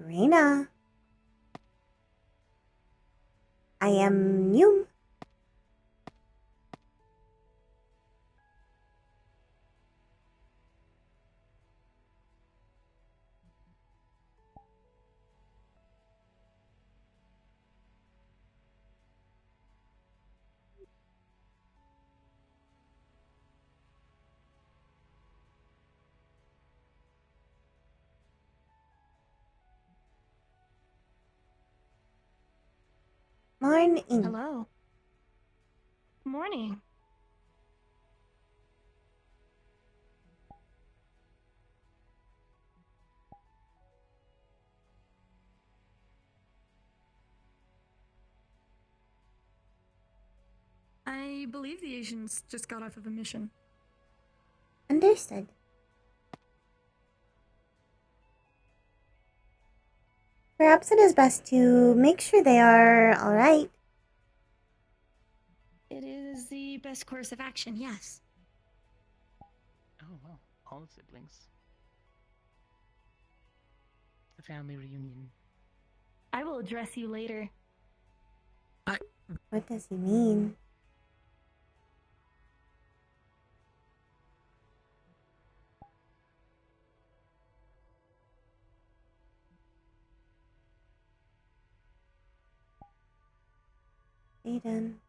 Rayna. I am new. Morning. Hello. Morning. I believe the Asians just got off of a mission. Understood. Perhaps it is best to make sure they are alright. It is the best course of action, yes. Oh, well, all the siblings. The family reunion. I will address you later. What does he mean? Aiden.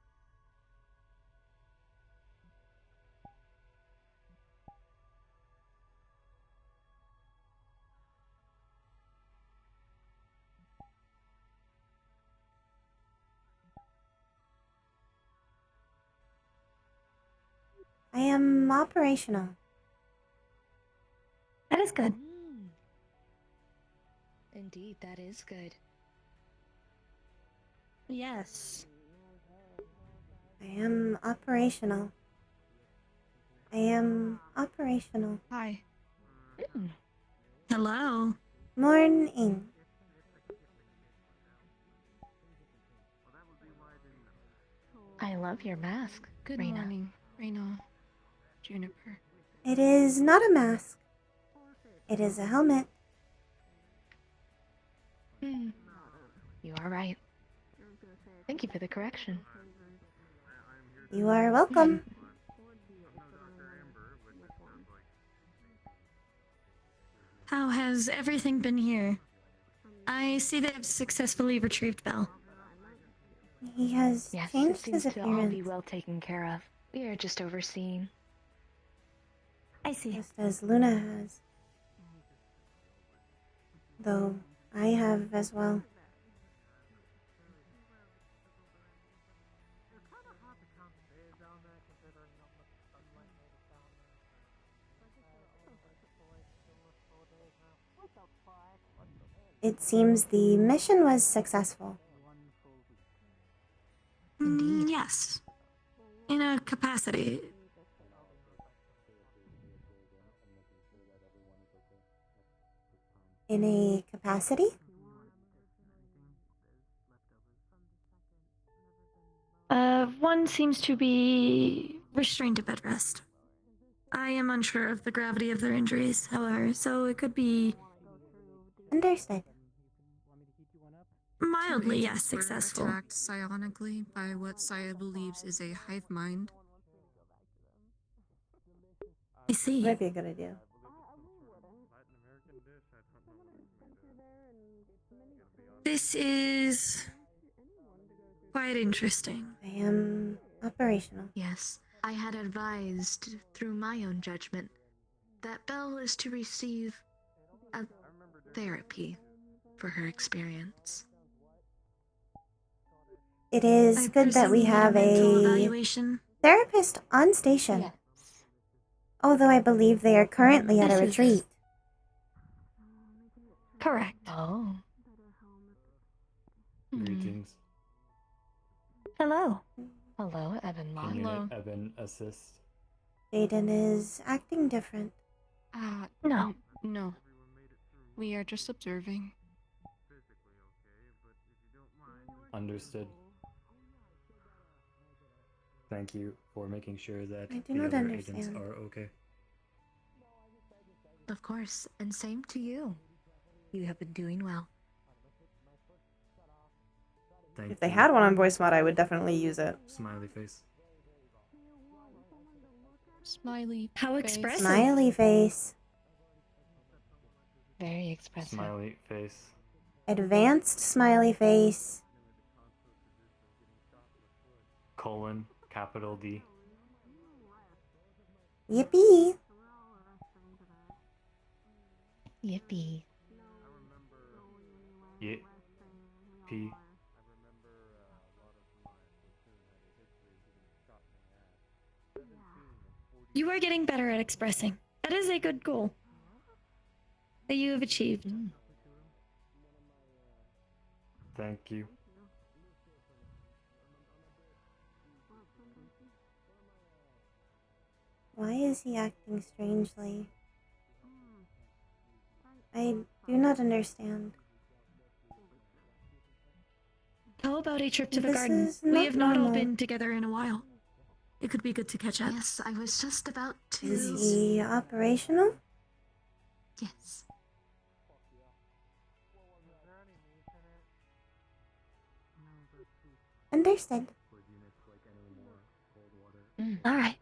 I am operational. That is good. Indeed, that is good. Yes. I am operational. I am operational. Hi. Hello. Morning. I love your mask. Good Rayna. morning, Rayna. Juniper. It is not a mask. It is a helmet. You are right. Thank you for the correction. You are welcome. How has everything been here? I see they have successfully retrieved Belle. He has Yes, it changed seems his to all be appearance, well taken care of. We are just overseeing. I see. just as Luna has. Though I have as well. It seems the mission was successful. Indeed. Yes. In a capacity. In a capacity? One seems to be restrained to bed rest. I am unsure of the gravity of their injuries, however, so it could be Understood. mildly, Two yes, agents were successful. attacked psionically by what Saya believes is a hive mind. I see. Might be a good idea. This is quite interesting. I am operational. Yes, I had advised, through my own judgment, that Belle is to receive a therapy for her experience. It is I good that we presume have mental a evaluation. therapist on station. Yes. Although I believe they are currently at a This is- retreat. Correct. Oh. Greetings. Hello. Hello, Evan Law. Can Hello. Unit Evan assist? Jaden is acting different. No. No. We are just observing. Understood. Thank you for making sure that I do the not other agents understand. are okay. Of course, and same to you. You have been doing well. Thank If they you. had one on voice mod, I would definitely use it. Smiley face. Smiley. How face. expressive. Smiley face. Very expressive. Smiley face. Advanced smiley face. Colon. Capital D. Yippee. Yippee. Yip. P. You are getting better at expressing. That is a good goal that you have achieved. Thank you. Why is he acting strangely? I do not understand. How about a trip to the This garden? is We not have not all normal. been together in a while. It could be good to catch up. Yes, I was just about to. Is he operational? Yes. Understood. All right.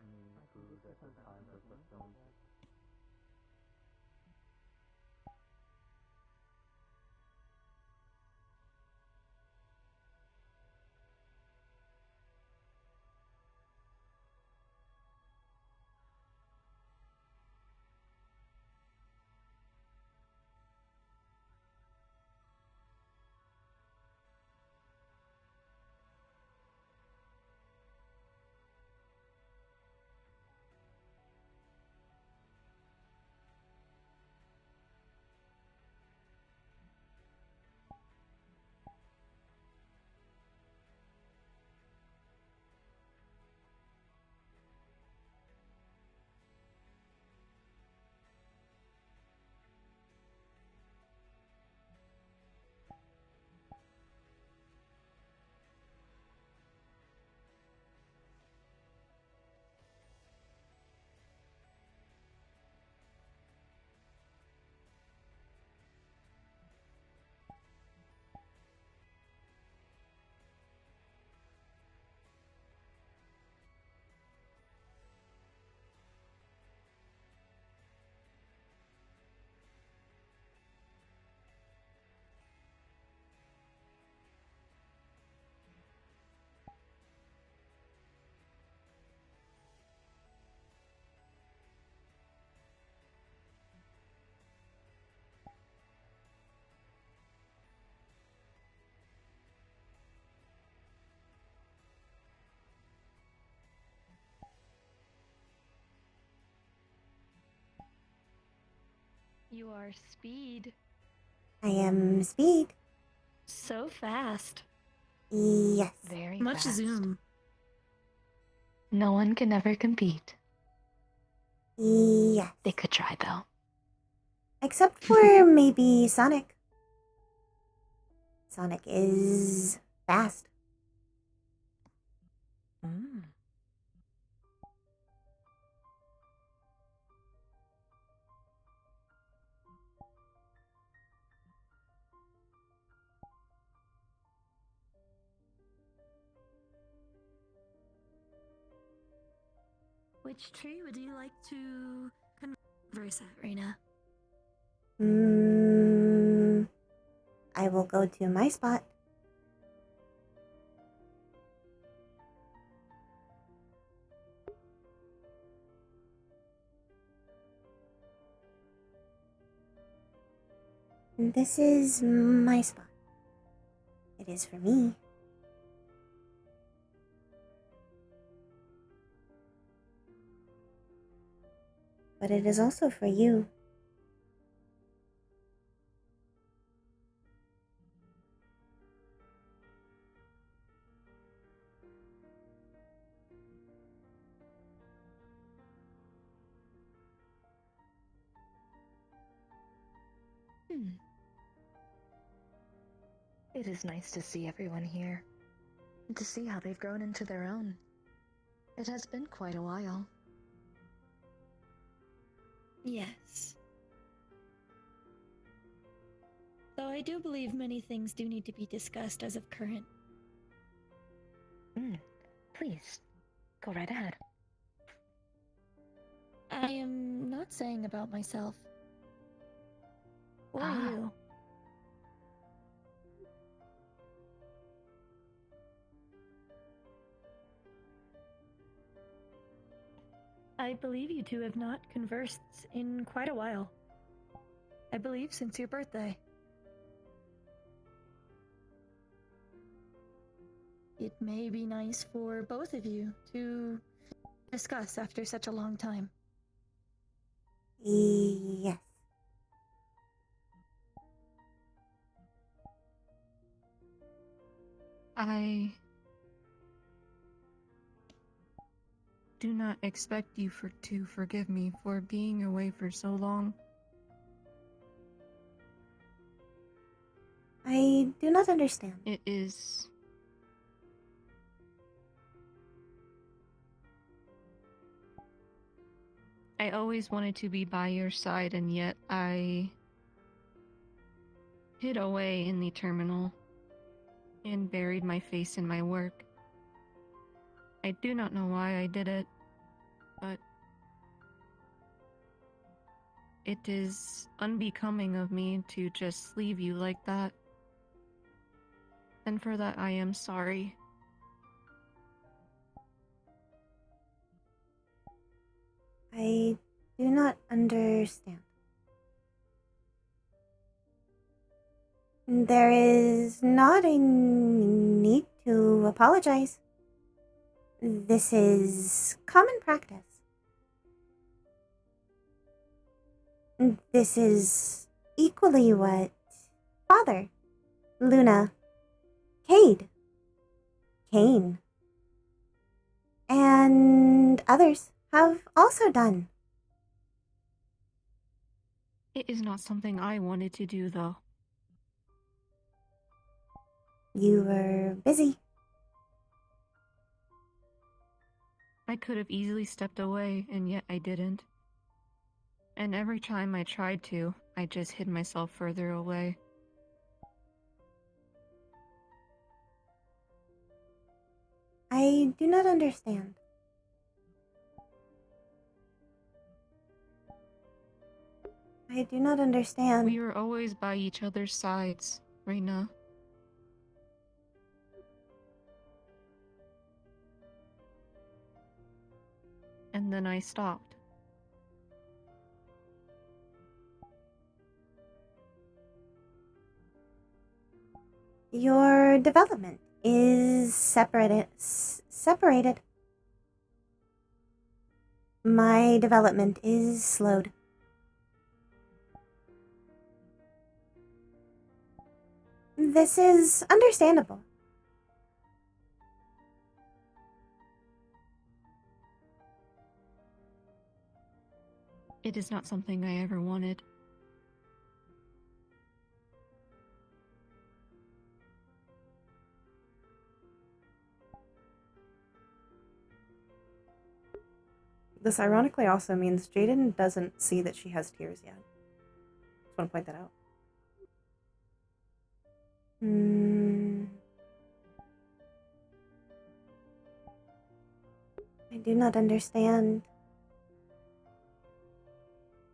You are speed. I am speed. So fast. Yes. Very Much fast. zoom. No one can ever compete. Yes. They could try though. Except for maybe Sonic. Sonic is fast. Which tree would you like to converse at, Rayna? I will go to my spot. This is my spot. It is for me. But it is also for you. It is nice to see everyone here. And to see how they've grown into their own. It has been quite a while. Yes. Though I do believe many things do need to be discussed as of current. Please, go right ahead. I am not saying about myself. Or Ah. you. I believe you two have not conversed in quite a while. I believe since your birthday. It may be nice for both of you to discuss after such a long time. Yes. I do not expect you to forgive me for being away for so long. I do not understand. It is... I always wanted to be by your side, and yet I hid away in the terminal and buried my face in my work. I do not know why I did it, but it is unbecoming of me to just leave you like that. And for that I am sorry. I do not understand. There is not a need to apologize. This is common practice. This is equally what Father, Luna, Cade, Kane, and others have also done. It is not something I wanted to do, though. You were busy. I could have easily stepped away, and yet I didn't. And every time I tried to, I just hid myself further away. I do not understand. I do not understand. We were always by each other's sides, Rayna. And then I stopped. Your development is separated. My development is slowed. This is understandable. It is not something I ever wanted. This ironically also means Jaden doesn't see that she has tears yet. Just want to point that out. I do not understand.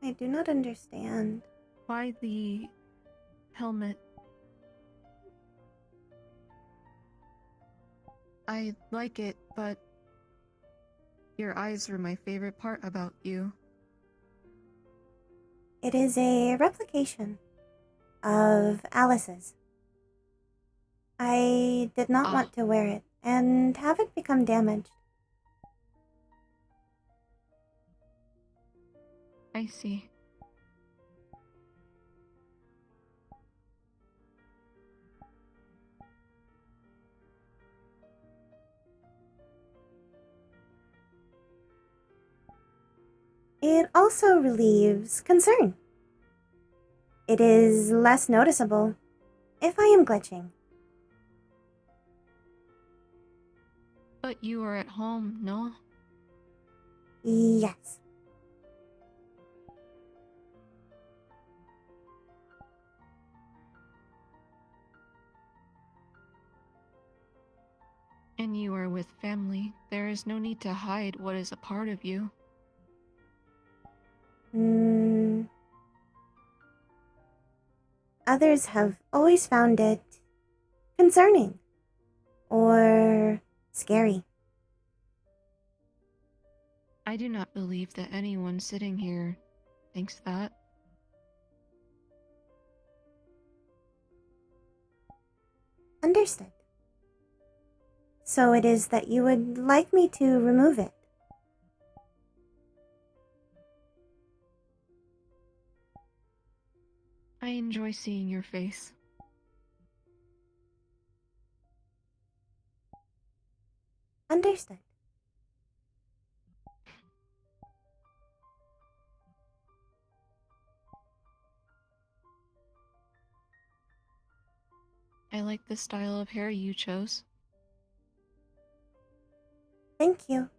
I do not understand. Why the helmet? I like it, but your eyes were my favorite part about you. It is a replication of Alice's. I did not want to wear it and have it become damaged. I see. It also relieves concern. It is less noticeable if I am glitching. But you are at home, no? Yes. And you are with family. There is no need to hide what is a part of you. Others have always found it concerning or scary. I do not believe that anyone sitting here thinks that. Understood. So it is that you would like me to remove it. I enjoy seeing your face. Understood. I like the style of hair you chose. Thank you.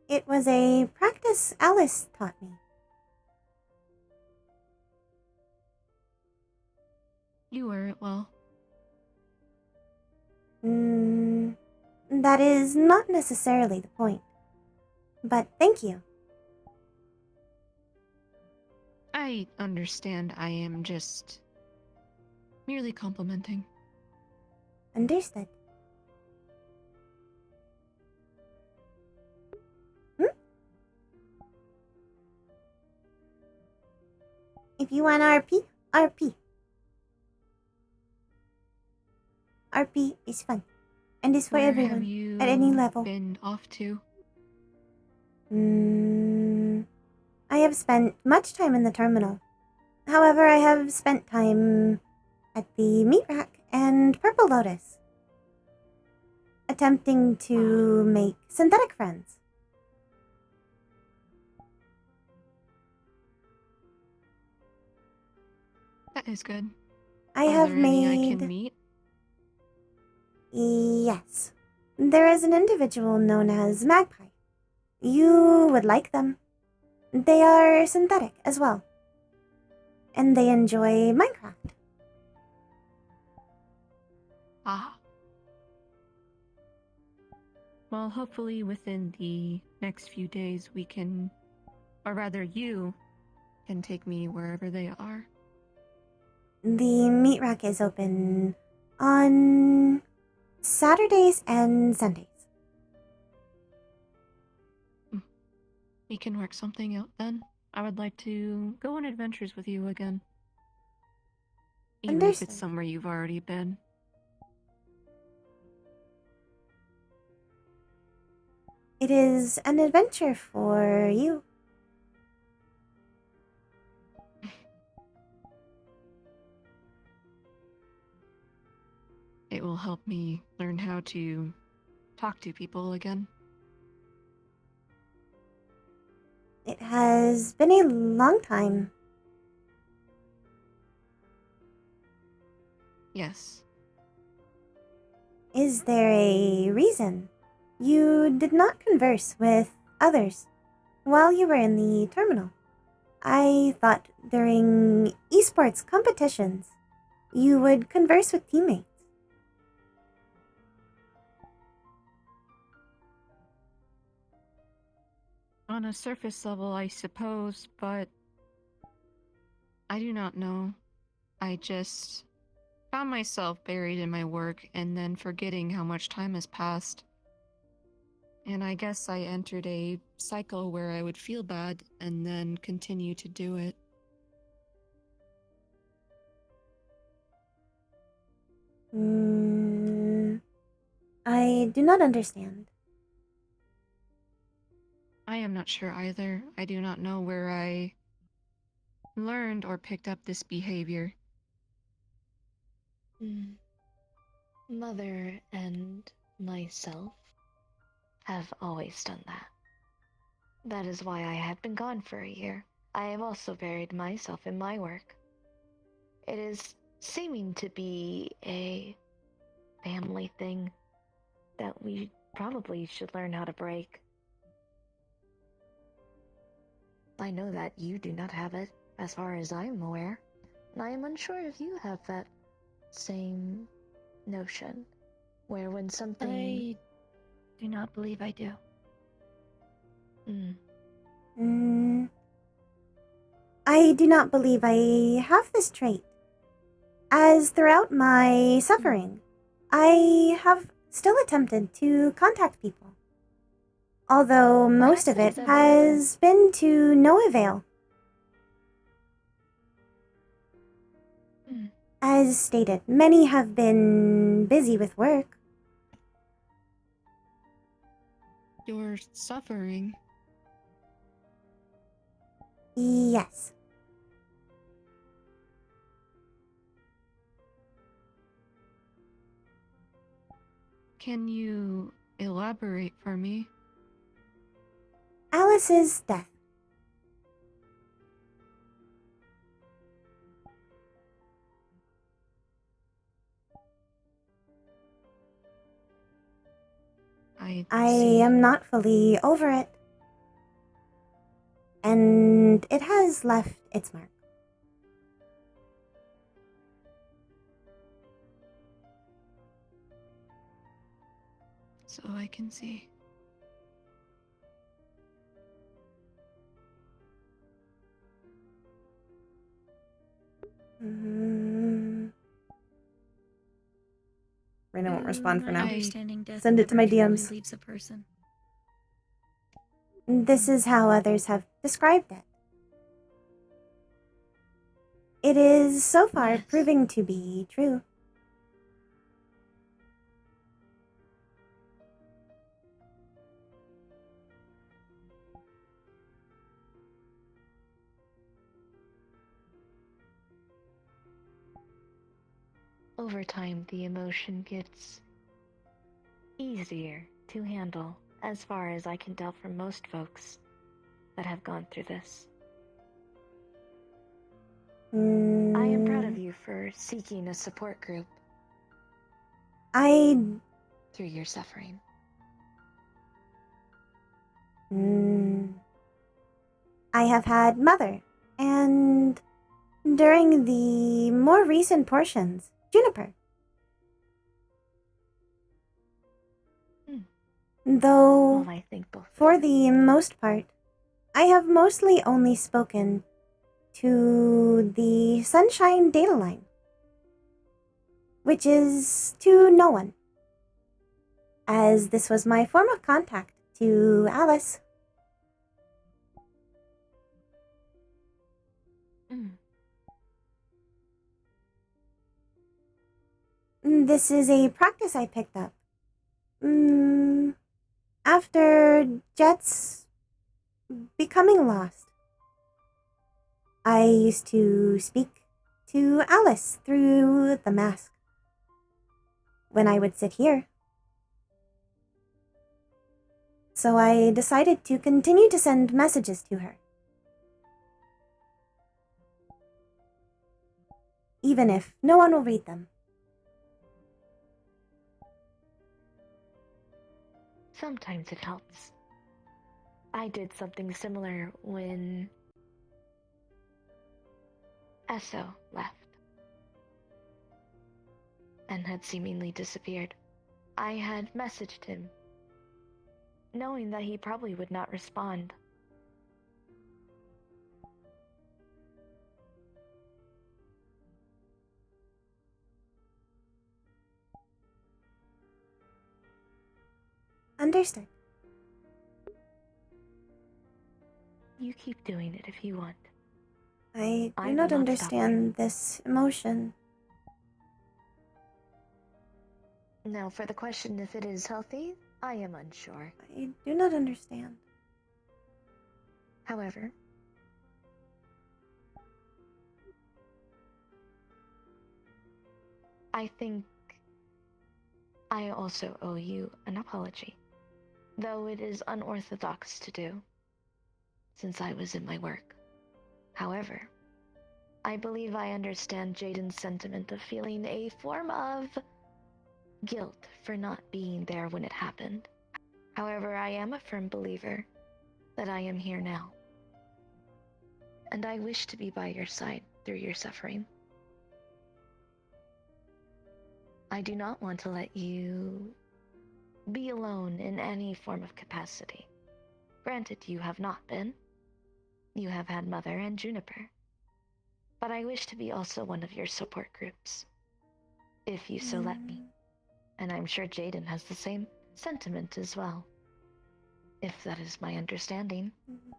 It was a practice Alice taught me. You wear it well. That is not necessarily the point. But thank you. I understand. I am just merely complimenting. Understood. If you want RP, RP. RP is fun. And is for Where everyone. have you At any level. been off to? I have spent much time in the terminal. However, I have spent time at the meat rack and Purple Lotus, attempting to make synthetic friends. That is good. I Are have there any I made... can meet? Yes. There is an individual known as Magpie. You would like them. They are synthetic as well. And they enjoy Minecraft. Ah. Well, hopefully within the next few days we can, or rather you, can take me wherever they are. The meat rack is open on Saturdays and Sundays. We can work something out then. I would like to go on adventures with you again. Even if Understood. it's somewhere you've already been. It is an adventure for you. It will help me learn how to talk to people again. It has been a long time. Yes. Is there a reason you did not converse with others while you were in the terminal? I thought during esports competitions you would converse with teammates. On a surface level, I suppose, but I do not know. I just found myself buried in my work and then forgetting how much time has passed. And I guess I entered a cycle where I would feel bad and then continue to do it. I do not understand. I am not sure either. I do not know where I learned or picked up this behavior. Mother and myself have always done that. That is why I have been gone for a year. I have also buried myself in my work. It is seeming to be a family thing that we probably should learn how to break. I know that you do not have it, as far as I am aware, and I am unsure if you have that same notion. Where when something. I do not believe I do. I do not believe I have this trait, as throughout my suffering, I have still attempted to contact people, although most of it Perhaps it is has been to no avail. As stated, many have been busy with work. You're suffering. Yes. Can you elaborate for me? Alice's death. I see. am not fully over it. And it has left its mark. So I can see. Rayna won't respond for My now. understanding death Send it to my never truly DMs. leaves a person. This is how others have described it. It is so far Yes. proving to be true. Over time, the emotion gets easier to handle, as far as I can tell from most folks that have gone through this. I am proud of you for seeking a support group I through your suffering. have had Mother, and during the more recent portions, Juniper. Though, Well, I think both. for the most part, I have mostly only spoken to the Sunshine data line, which is to no one, as this was my form of contact to Alice. This is a practice I picked up. After Jet's becoming lost. I used to speak to Alice through the mask when I would sit here. So I decided to continue to send messages to her, even if no one will read them. Sometimes it helps. I did something similar when Esso left and had seemingly disappeared. I had messaged him, knowing that he probably would not respond. Understood. You keep doing it if you want. I I do will not not stop understand this emotion. Now, for the question if it is healthy, I am unsure. I do not understand. However, I think I also owe you an apology, though it is unorthodox to do, since I was in my work. However, I believe I understand Jaden's sentiment of feeling a form of guilt for not being there when it happened. However, I am a firm believer that I am here now, and I wish to be by your side through your suffering. I do not want to let you be alone in any form of capacity. Granted, you have not been. You have had Mother and Juniper. But I wish to be also one of your support groups, if you so let me. And I'm sure Jaden has the same sentiment as well, if that is my understanding.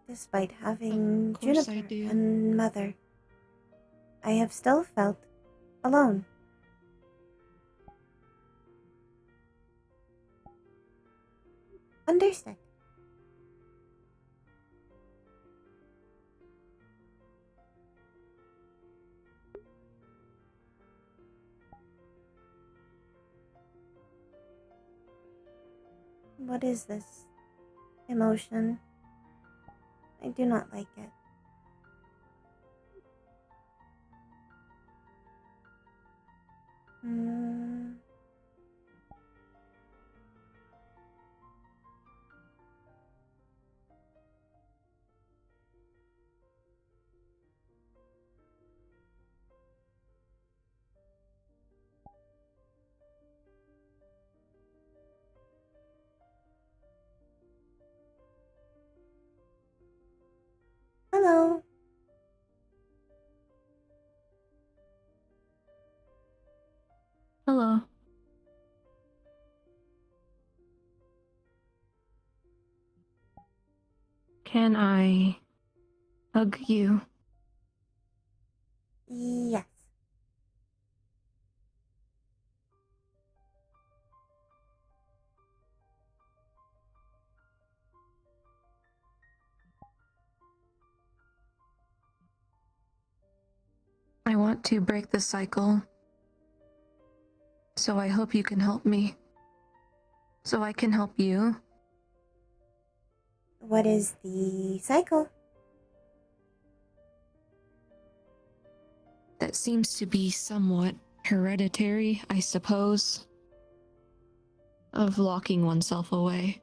Despite having Of course I Juniper do. and Mother, I have still felt alone. Understood. What is this emotion? I do not like it. Hmm. Hello. Hello. Can I hug you? Yes. I want to break the cycle. So I hope you can help me. So I can help you. What is the cycle? That seems to be somewhat hereditary, I suppose. Of locking oneself away.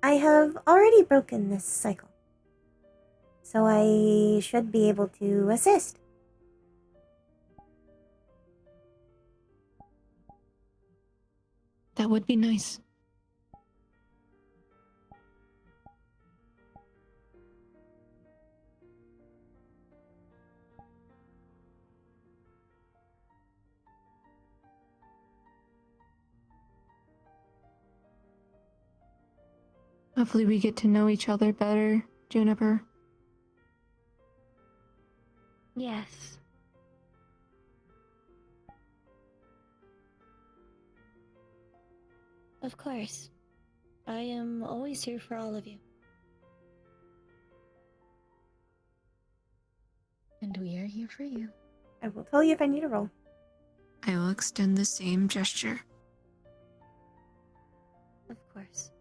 I have already broken this cycle, so I should be able to assist. That would be nice. Hopefully we get to know each other better, Juniper. Yes. Of course. I am always here for all of you. And we are here for you. I will tell you if I need a roll. I will extend the same gesture. Of course.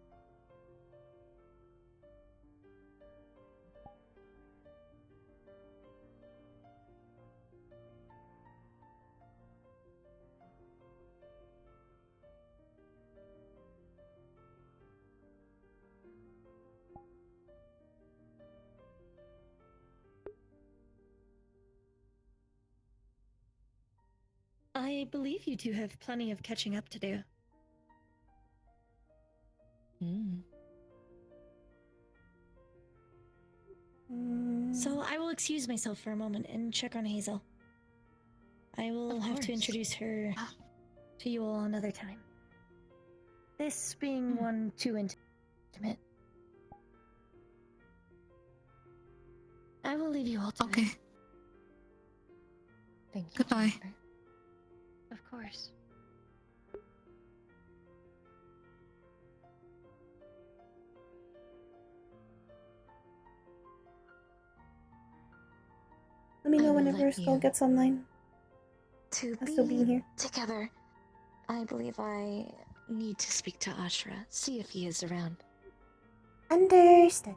I believe you two have plenty of catching up to do. So I will excuse myself for a moment and check on Hazel. I will Of have to course. introduce her to you all another time. This being one too intimate. I will leave you all to it. Okay. Thank you. Goodbye. Jennifer. Of course. Let me I know will whenever let Skull you. gets online. To I'll still be here. together, I believe I need to speak to Ashra, see if he is around. Understood.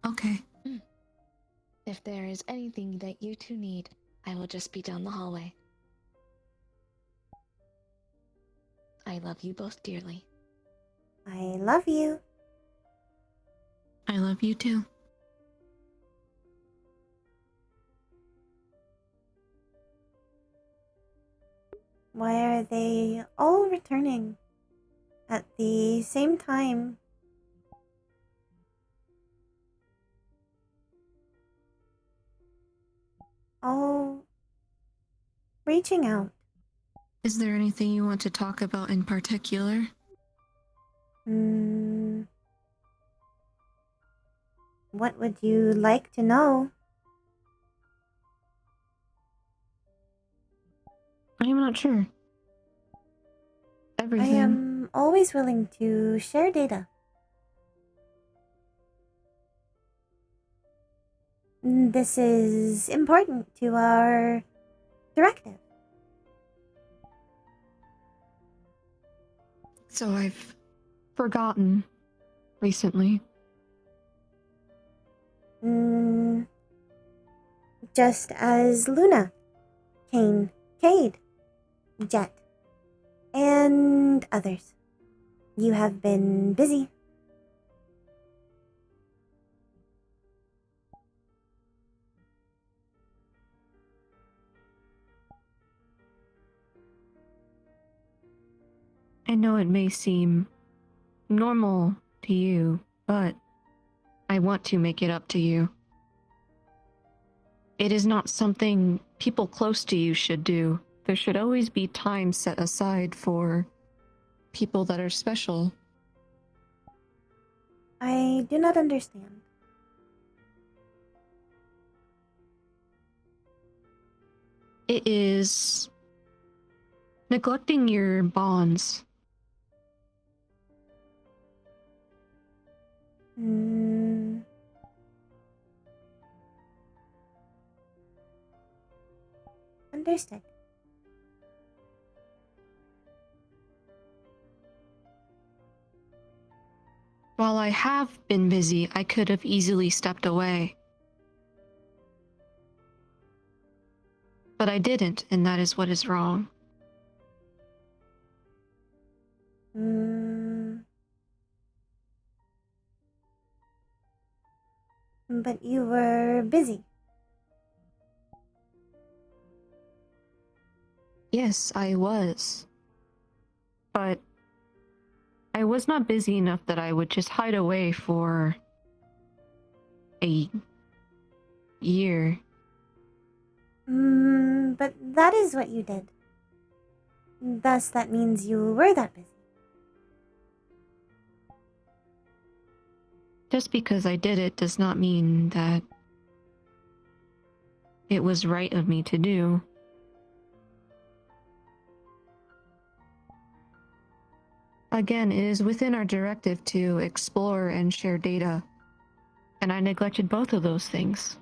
Okay. If there is anything that you two need, I will just be down the hallway. I love you both dearly. I love you. I love you too. Why are they all returning at the same time? All reaching out. Is there anything you want to talk about in particular? Hmm. What would you like to know? I am not sure. I Everything. am always willing to share data. This is important to our directive. So I've forgotten recently. Just as Luna, Kane, Cade, Jet, and others. You have been busy. I know it may seem normal to you, but I want to make it up to you. It is not something people close to you should do. There should always be time set aside for people that are special. I do not understand. It is neglecting your bonds. Understood. While I have been busy, I could have easily stepped away. But I didn't, and that is what is wrong. But you were busy. Yes, I was. But I was not busy enough that I would just hide away for a year. But that is what you did. Thus, that means you were that busy. Just because I did it does not mean that it was right of me to do. Again, it is within our directive to explore and share data, and I neglected both of those things.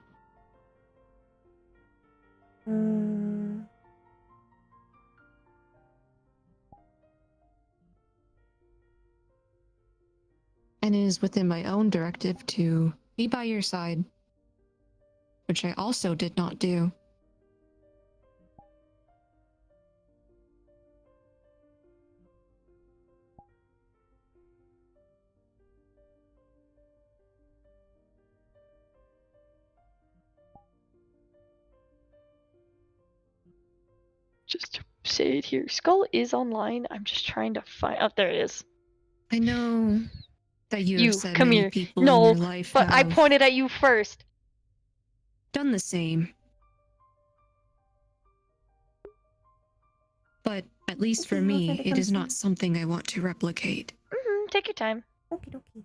And it is within my own directive to be by your side, which I also did not do. Just to say it here, Skull is online. I'm just trying to find. Oh, there it is. I know that you have said come many here. people No, in your life but I have pointed at you first. done the same. But at least for Okay, I'll try me, to it come is not soon. something I want to replicate. Take your time. Okie dokie.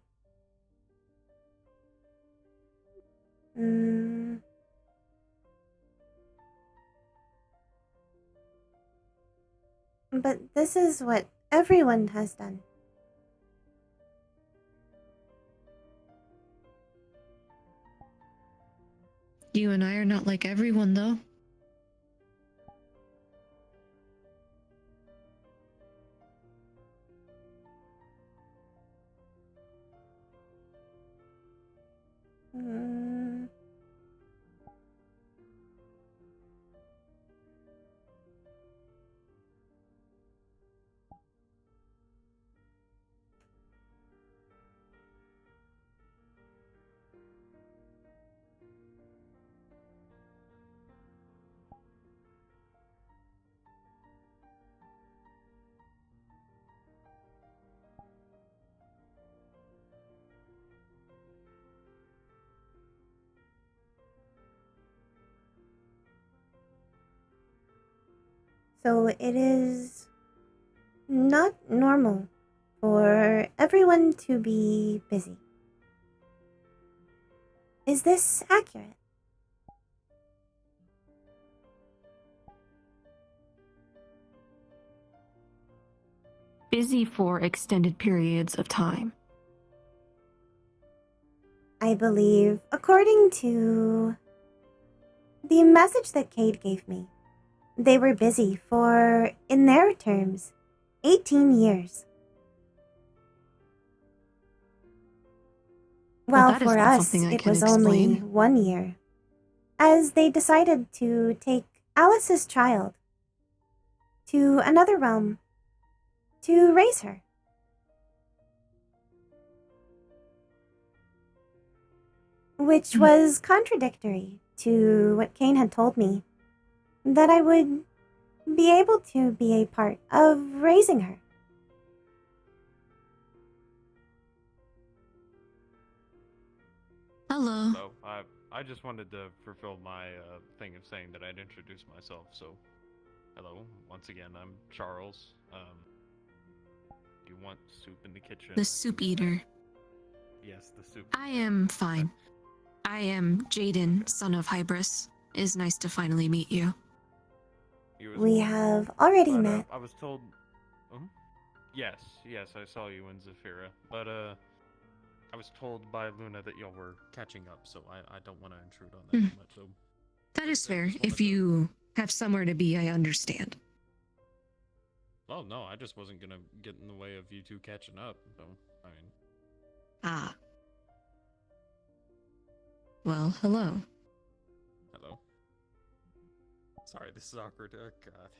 But this is what everyone has done. You and I are not like everyone, though. So it is not normal for everyone to be busy. Is this accurate? Busy for extended periods of time. I believe, according to the message that Cade gave me, they were busy for, in their terms, 18 years. Well, While that is for not us, something I it can was only explain. 1 year, as they decided to take Alice's child to another realm to raise her. Which was contradictory to what Kane had told me, that I would be able to be a part of raising her. Hello. So I just wanted to fulfill my thing of saying that I'd introduce myself. So, hello, once again, I'm Charles. Do you want soup in the kitchen? The soup eater. Yes, the soup. I am fine. I am Jaden, son of Hybris. It is nice to finally meet you. You as We well. have already But, met. I was told. Yes, I saw you in Zafira, but I was told by Luna that y'all were catching up, so I don't want to intrude on that too much. So That is I fair. just wanted If to- you have somewhere to be, I understand. Oh no, I just wasn't gonna get in the way of you two catching up. So I mean. Ah. Well, hello. Hello. Sorry, this is awkward. Oh god.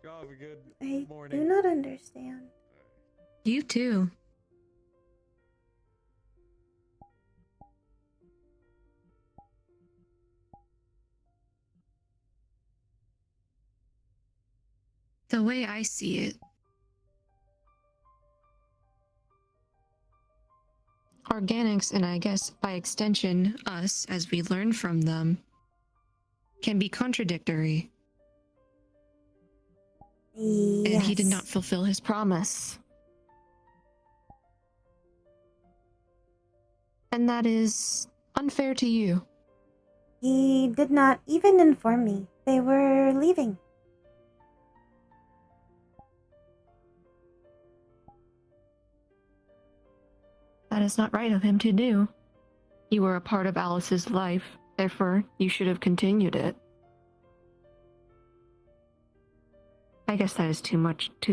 Y'all have a good I morning. do not understand. You too. The way I see it, organics, and I guess by extension, us, as we learn from them, can be contradictory. Yes. And he did not fulfill his promise. And that is unfair to you. He did not even inform me they were leaving. That is not right of him to do. You were a part of Alice's life, therefore you should have continued it. I guess that is too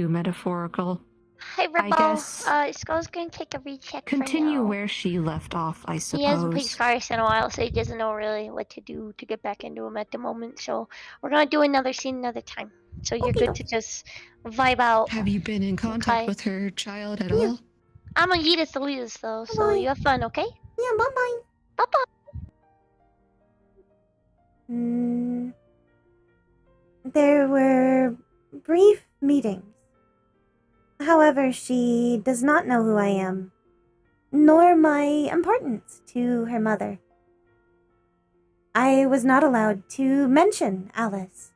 metaphorical. Hi, Rebel. guess- Skull's gonna take a recheck Continue for now. where she left off, I suppose. He hasn't played Scars in a while, so he doesn't know really what to do to get back into him at the moment. So we're gonna do another scene another time. So you're Okay. good to just vibe out. Have you been in contact Okay. with her child at Yeah. all? I'm gonna eat us to lead us though, so Bye-bye. you have fun, okay? Yeah, bye-bye. Bye-bye. There were brief meetings. However, she does not know who I am, nor my importance to her mother. I was not allowed to mention Alice.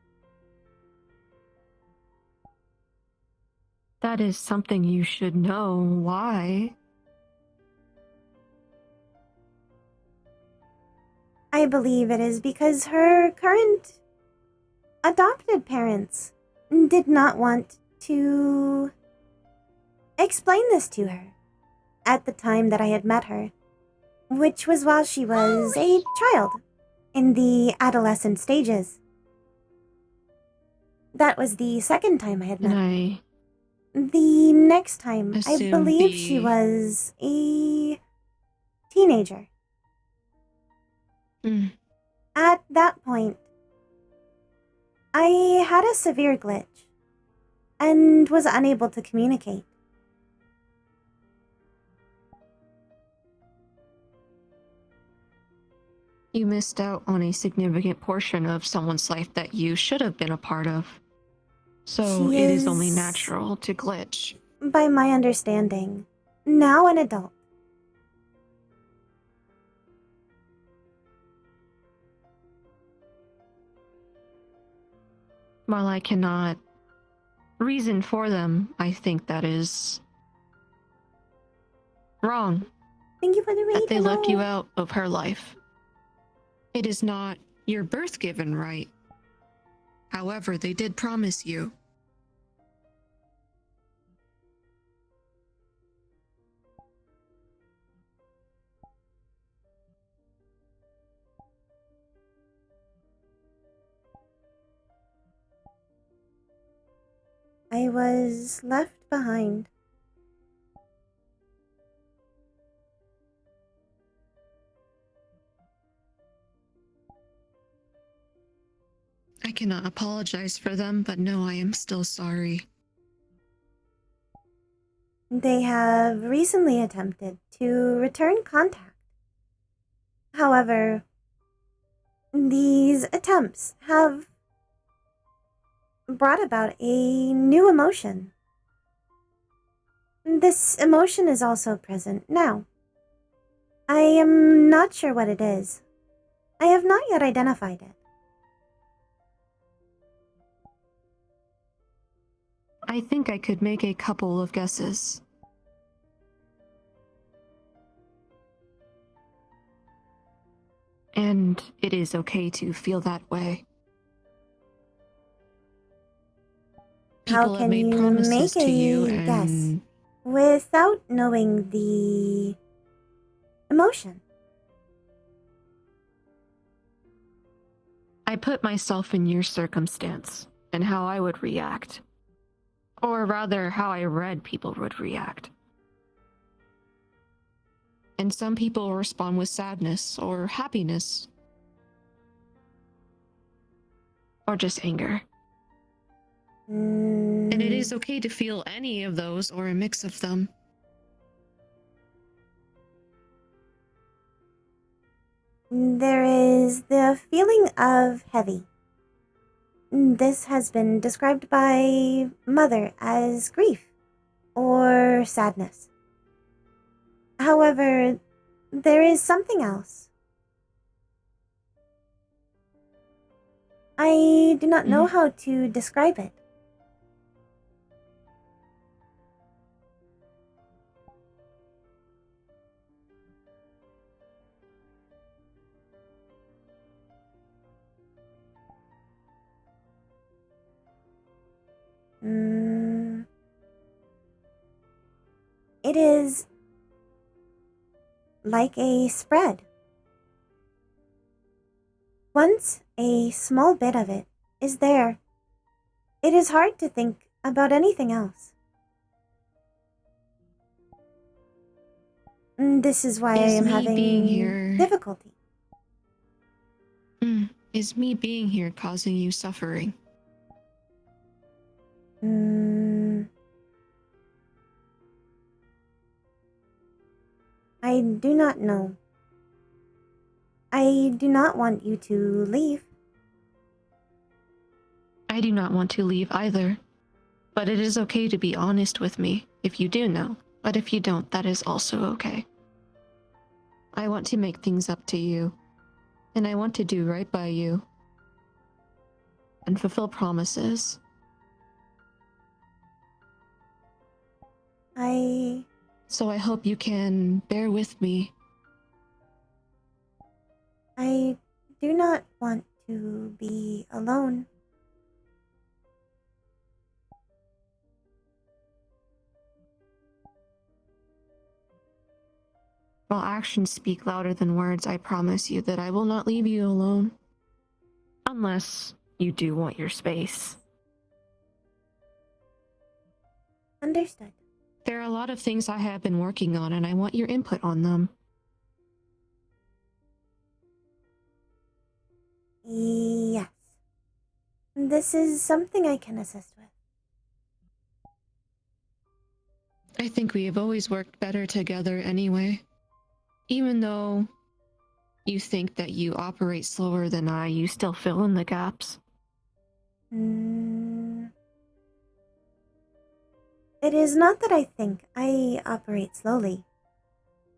That is something you should know. Why? I believe it is because her current adopted parents did not want to explain this to her at the time that I had met her, which was while she was a child in the adolescent stages. That was the second time I had met And her. I The next time, I assume believe she the- was a teenager. Mm. At that point, I had a severe glitch and was unable to communicate. You missed out on a significant portion of someone's life that you should have been a part of. So She it is only is- natural to glitch. By my understanding, now an adult. While I cannot reason for them, I think that is wrong. Thank you for the That they left you regional. out of her life. It is not your birth-given right. However, they did promise you. I was left behind. I cannot apologize for them, but no, I am still sorry. They have recently attempted to return contact. However, these attempts have brought about a new emotion. This emotion is also present now. I am not sure what it is. I have not yet identified it. I think I could make a couple of guesses. And it is okay to feel that way. How People have can made you promises make to you, a guess and without knowing the emotion? I put myself in your circumstance and how I would react. Or rather, how I read people would react. And some people respond with sadness or happiness. Or just anger. And it is okay to feel any of those or a mix of them. There is the feeling of heavy. This has been described by Mother as grief or sadness. However, there is something else. I do not know how to describe it. It is like a spread. Once a small bit of it is there, it is hard to think about anything else. This is why I am having being here difficulty. Is me being here causing you suffering? I do not know. I do not want you to leave. I do not want to leave either. But it is okay to be honest with me if you do know. But if you don't, that is also okay. I want to make things up to you. And I want to do right by you. And fulfill promises. So I hope you can bear with me. I do not want to be alone. While actions speak louder than words, I promise you that I will not leave you alone. Unless you do want your space. Understood. There are a lot of things I have been working on, and I want your input on them. Yes. This is something I can assist with. I think we have always worked better together anyway. Even though you think that you operate slower than I, you still fill in the gaps. It is not that I think I operate slowly.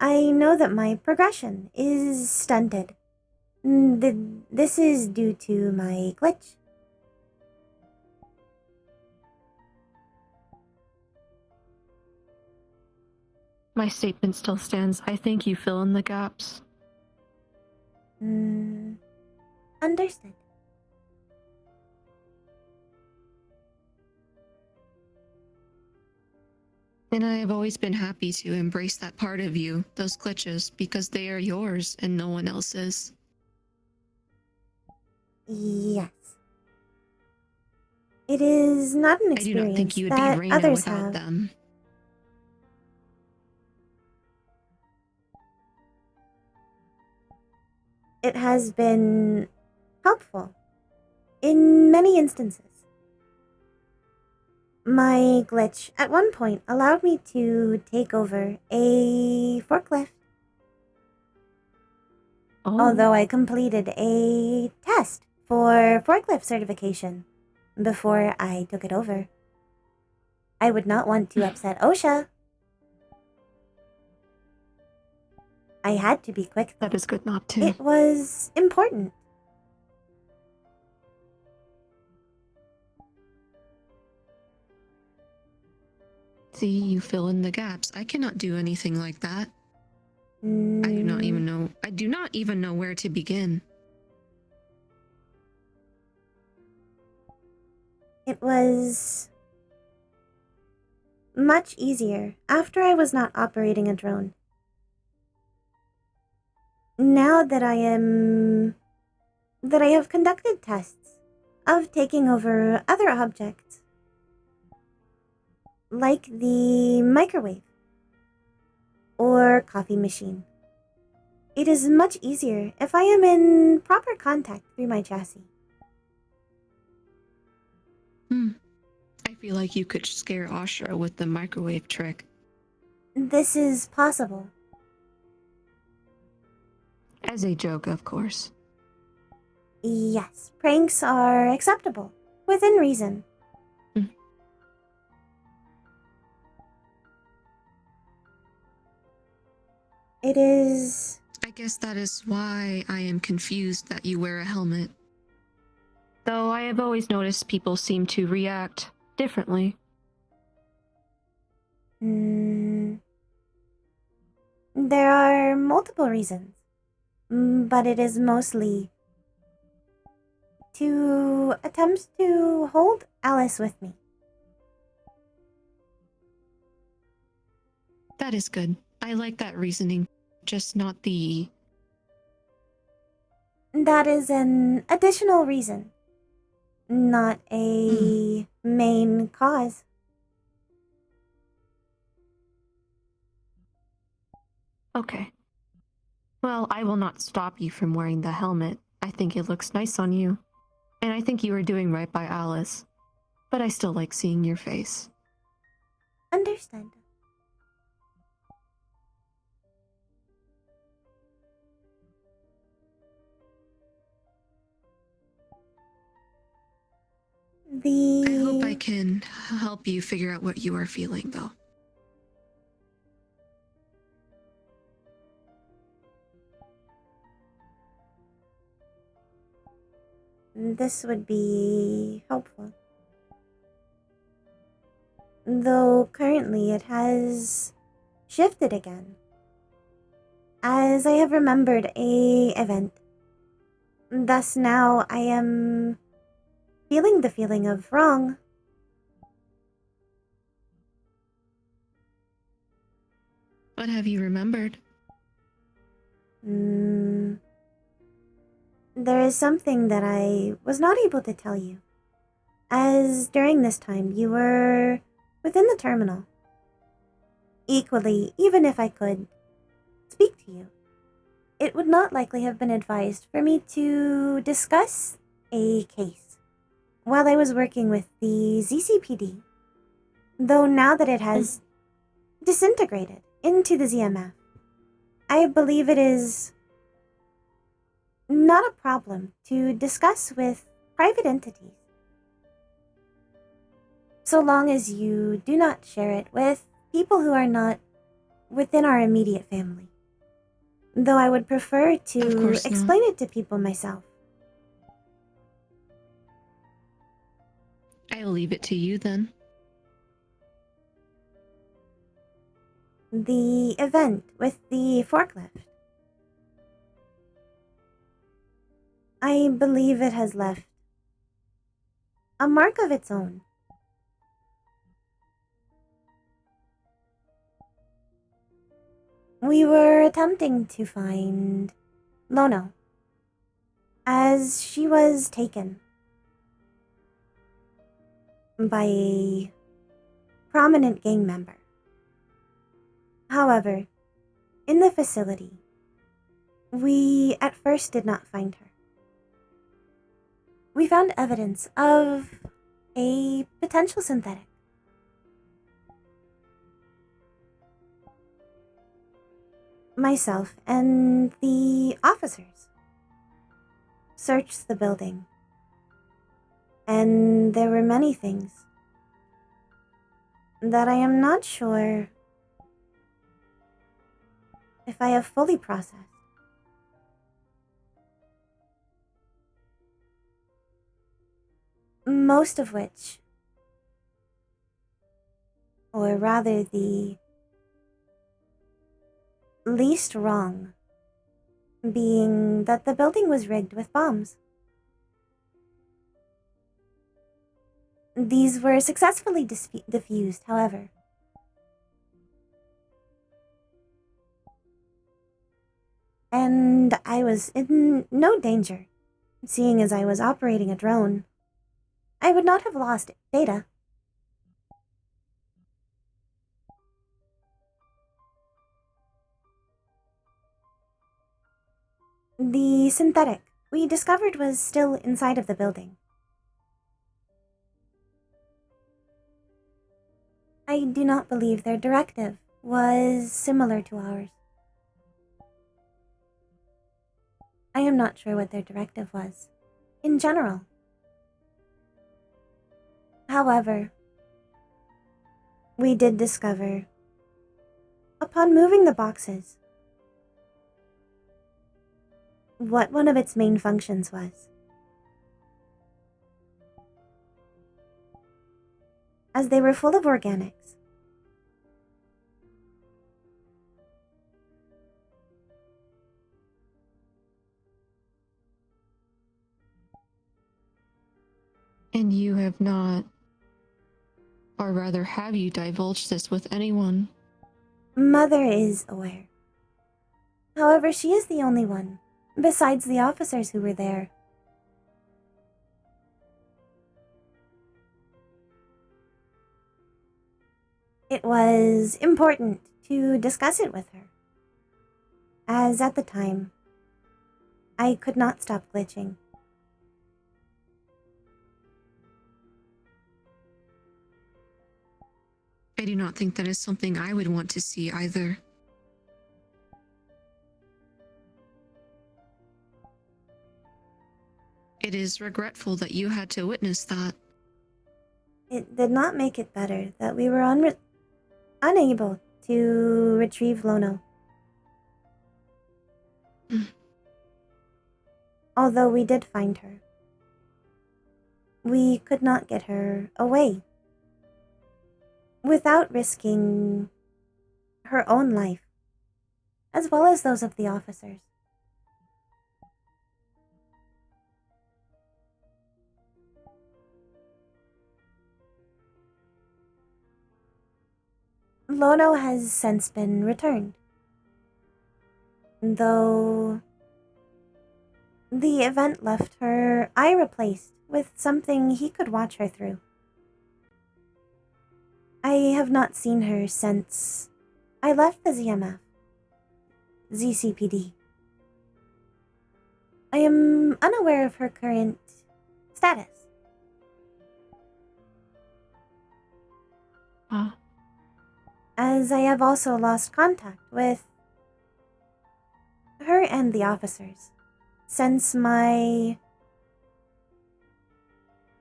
I know that my progression is stunted. This is due to my glitch. My statement still stands. I think you fill in the gaps. Understood. And I have always been happy to embrace that part of you, those glitches, because they are yours and no one else's. Yes. It is not an I do not think experience you would be that Rayna others without have. them. It has been helpful in many instances. My glitch at one point allowed me to take over a forklift. Oh. Although I completed a test for forklift certification before I took it over. I would not want to upset OSHA. I had to be quick, though. That is good not to. It was important. See, you fill in the gaps. I cannot do anything like that. I do not even know. I do not even know where to begin. It was much easier after I was not operating a drone. Now that I have conducted tests of taking over other objects, like the microwave or coffee machine. It is much easier if I am in proper contact through my chassis. I feel like you could scare Ashra with the microwave trick. This is possible. As a joke, of course. Yes, pranks are acceptable, within reason. It is... I guess that is why I am confused that you wear a helmet. Though I have always noticed people seem to react differently. There are multiple reasons, but it is mostly to attempt to hold Alice with me. That is good. I like that reasoning, just not the... That is an additional reason, not a main cause. Okay. Well, I will not stop you from wearing the helmet. I think it looks nice on you. And I think you are doing right by Alice. But I still like seeing your face. Understood. I hope I can help you figure out what you are feeling, though. This would be helpful. Though currently it has shifted again. As I have remembered a event. Thus now I am feeling the feeling of wrong. What have you remembered? There is something that I was not able to tell you, as during this time you were within the terminal. Equally, even if I could speak to you, it would not likely have been advised for me to discuss a case while I was working with the ZCPD, though now that it has disintegrated into the ZMF, I believe it is not a problem to discuss with private entities, so long as you do not share it with people who are not within our immediate family. Though I would prefer to explain it to people myself. I'll leave it to you then. The event with the forklift. I believe it has left a mark of its own. We were attempting to find Lono, as she was taken by a prominent gang member. However, in the facility, we at first did not find her. We found evidence of a potential synthetic. Myself and the officers searched the building, and there were many things that I am not sure if I have fully processed. Most of which, or rather the least wrong, being that the building was rigged with bombs. These were successfully diffused, however. And I was in no danger, seeing as I was operating a drone. I would not have lost data. The synthetic we discovered was still inside of the building. I do not believe their directive was similar to ours. I am not sure what their directive was, in general. However, we did discover, upon moving the boxes, what one of its main functions was. As they were full of organics. And you have not, or rather have you divulged this with anyone? Mother is aware. However, she is the only one, besides the officers who were there. It was important to discuss it with her, as at the time, I could not stop glitching. I do not think that is something I would want to see either. It is regretful that you had to witness that. It did not make it better that we were unable to retrieve Lono. Although we did find her, we could not get her away without risking her own life, as well as those of the officers. Lono has since been returned, though the event left her eye replaced with something he could watch her through. I have not seen her since I left the ZCPD. I am unaware of her current status. As I have also lost contact with her and the officers since my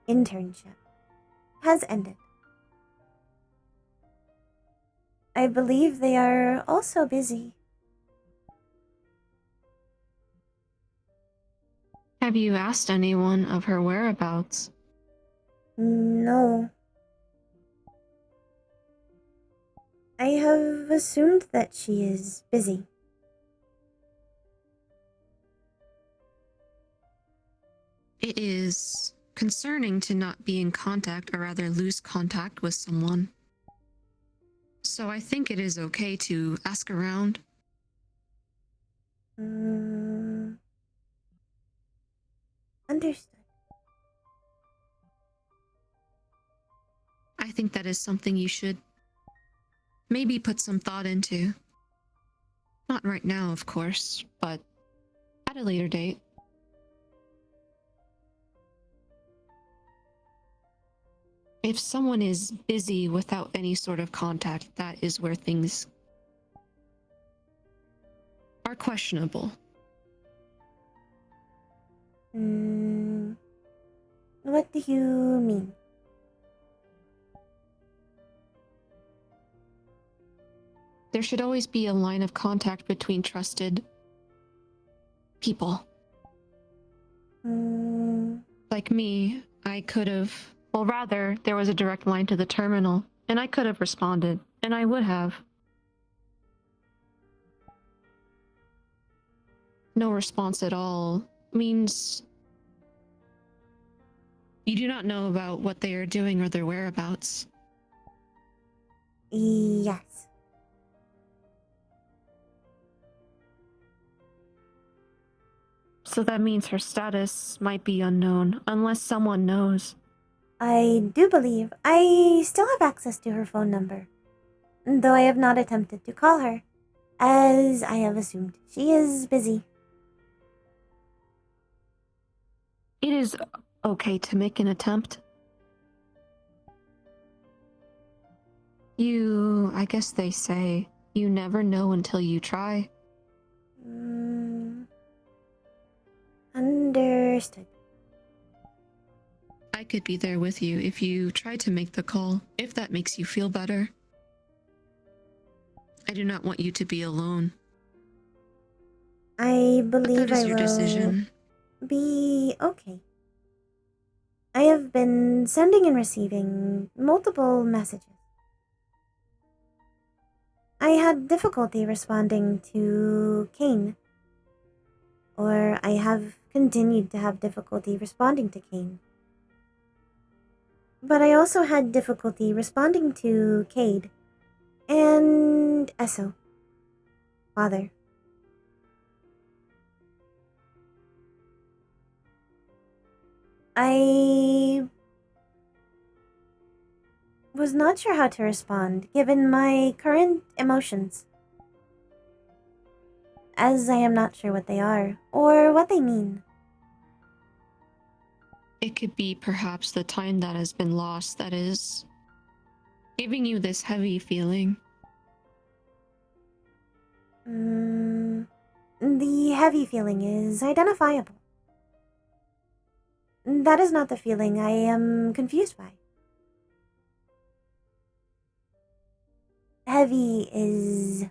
internship has ended. I believe they are also busy. Have you asked anyone of her whereabouts? No. I have assumed that she is busy. It is concerning to not be in contact, or rather lose contact with someone. So I think it is okay to ask around. Understood. I think that is something you should maybe put some thought into. Not right now, of course, but at a later date. If someone is busy without any sort of contact, that is where things are questionable. What do you mean? There should always be a line of contact between trusted people. Like me, I could have, well, rather, there was a direct line to the terminal, and I could have responded, and I would have. No response at all means you do not know about what they are doing or their whereabouts. Yes. So that means her status might be unknown, unless someone knows. I do believe I still have access to her phone number, though I have not attempted to call her, as I have assumed she is busy. It is okay to make an attempt. I guess they say, you never know until you try. Understood. I could be there with you if you try to make the call, if that makes you feel better. I do not want you to be alone. I But believe that is I your will decision. be okay. I have been sending and receiving multiple messages. I had difficulty responding to Kane. Or I have continued to have difficulty responding to Kane. But I also had difficulty responding to Cade and Esso. Father. I was not sure how to respond given my current emotions, as I am not sure what they are or what they mean. It could be perhaps the time that has been lost that is giving you this heavy feeling. The heavy feeling is identifiable. That is not the feeling I am confused by. Heavy is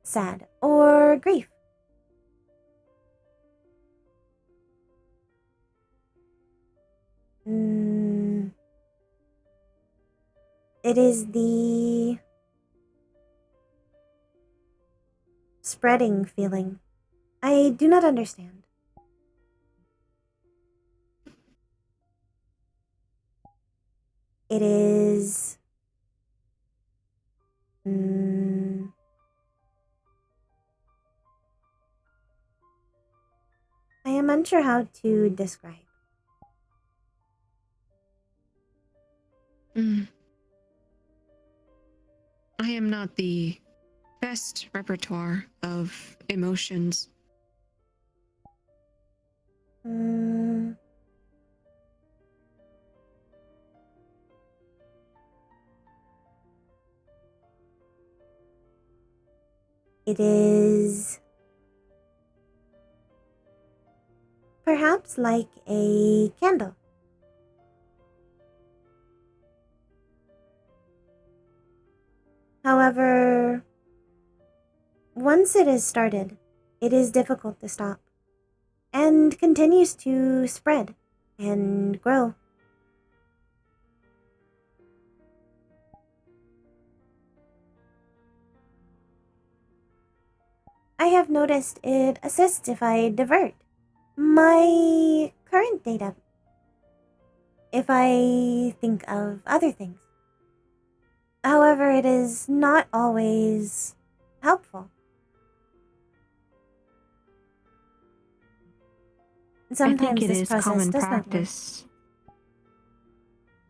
sad or grief. It is the spreading feeling. I do not understand. It is... I am unsure how to describe. I am not the best repertoire of emotions. It is perhaps like a candle. However, once it is started, it is difficult to stop, and continues to spread and grow. I have noticed it assists if I divert my current data if I think of other things. However, it is not always helpful. Sometimes I think it this is process common does not work. practice.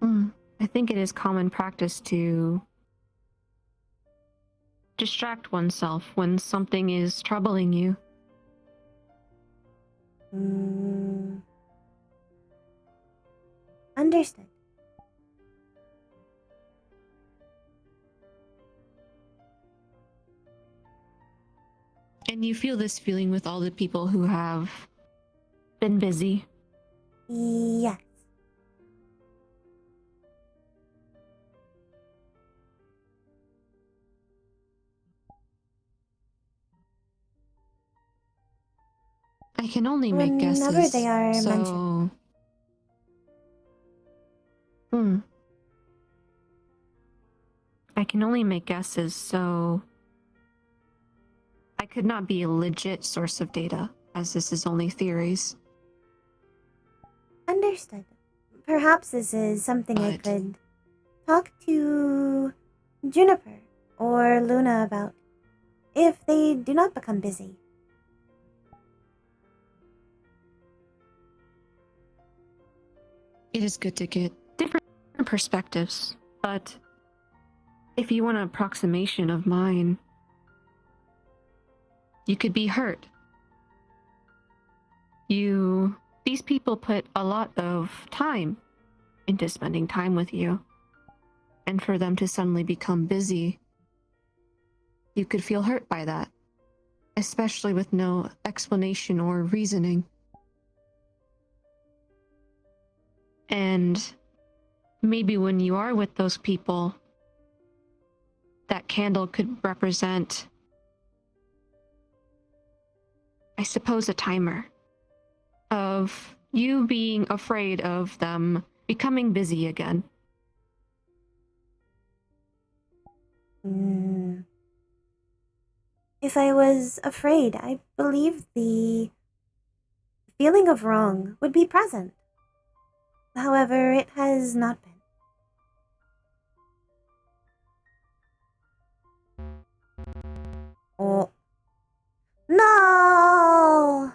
I think it is common practice to distract oneself when something is troubling you. Understood. And you feel this feeling with all the people who have been busy. Yes. I can only make Whenever guesses. they are so... mentioned. I can only make guesses, so I could not be a legit source of data, as this is only theories. Understood. Perhaps this is something I could talk to Juniper or Luna about if they do not become busy. It is good to get different perspectives, but if you want an approximation of mine, you could be hurt. These people put a lot of time into spending time with you, and for them to suddenly become busy, you could feel hurt by that, especially with no explanation or reasoning. And maybe when you are with those people, that candle could represent, I suppose, a timer of you being afraid of them becoming busy again. If I was afraid, I believe the feeling of wrong would be present. However, it has not been. Oh. No!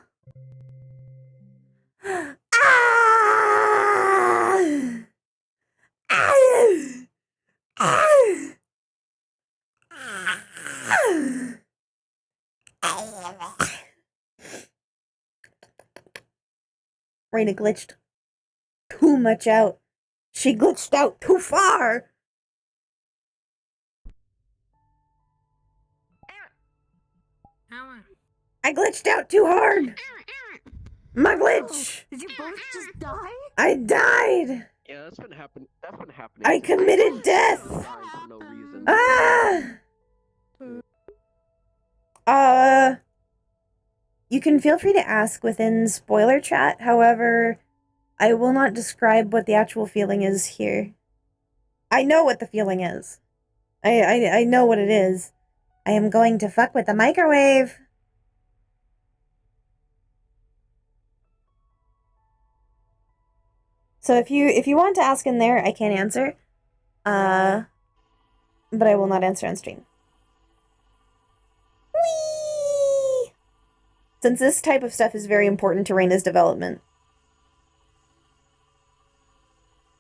Rayna glitched too much out. She glitched out too far. I glitched out too hard. My glitch. Did you both just die? I died. Yeah, that's been happening. I committed death. For no reason. You can feel free to ask within spoiler chat. However, I will not describe what the actual feeling is here. I know what the feeling is. I know what it is. I am going to fuck with the microwave. So if you want to ask in there, I can answer. But I will not answer on stream. Whee! Since this type of stuff is very important to Rayna's development.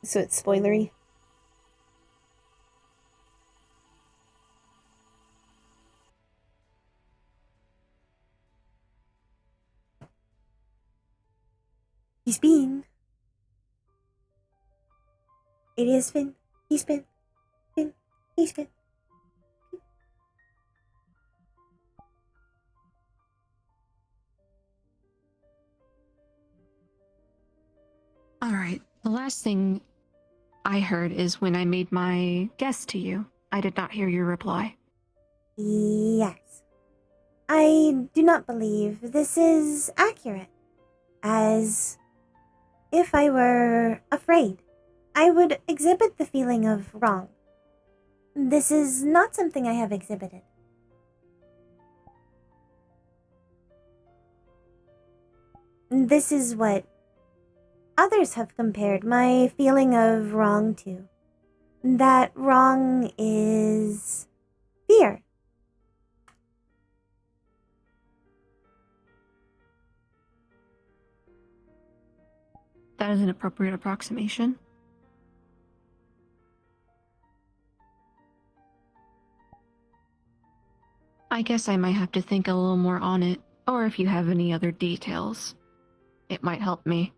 So it's spoilery. He's been. It is Finn. He's been. Finn. He's been. Alright, the last thing I heard is when I made my guess to you. I did not hear your reply. Yes. I do not believe this is accurate, as if I were afraid, I would exhibit the feeling of wrong. This is not something I have exhibited. This is what others have compared my feeling of wrong to. That wrong is fear. That is an appropriate approximation. I guess I might have to think a little more on it, or if you have any other details, it might help me.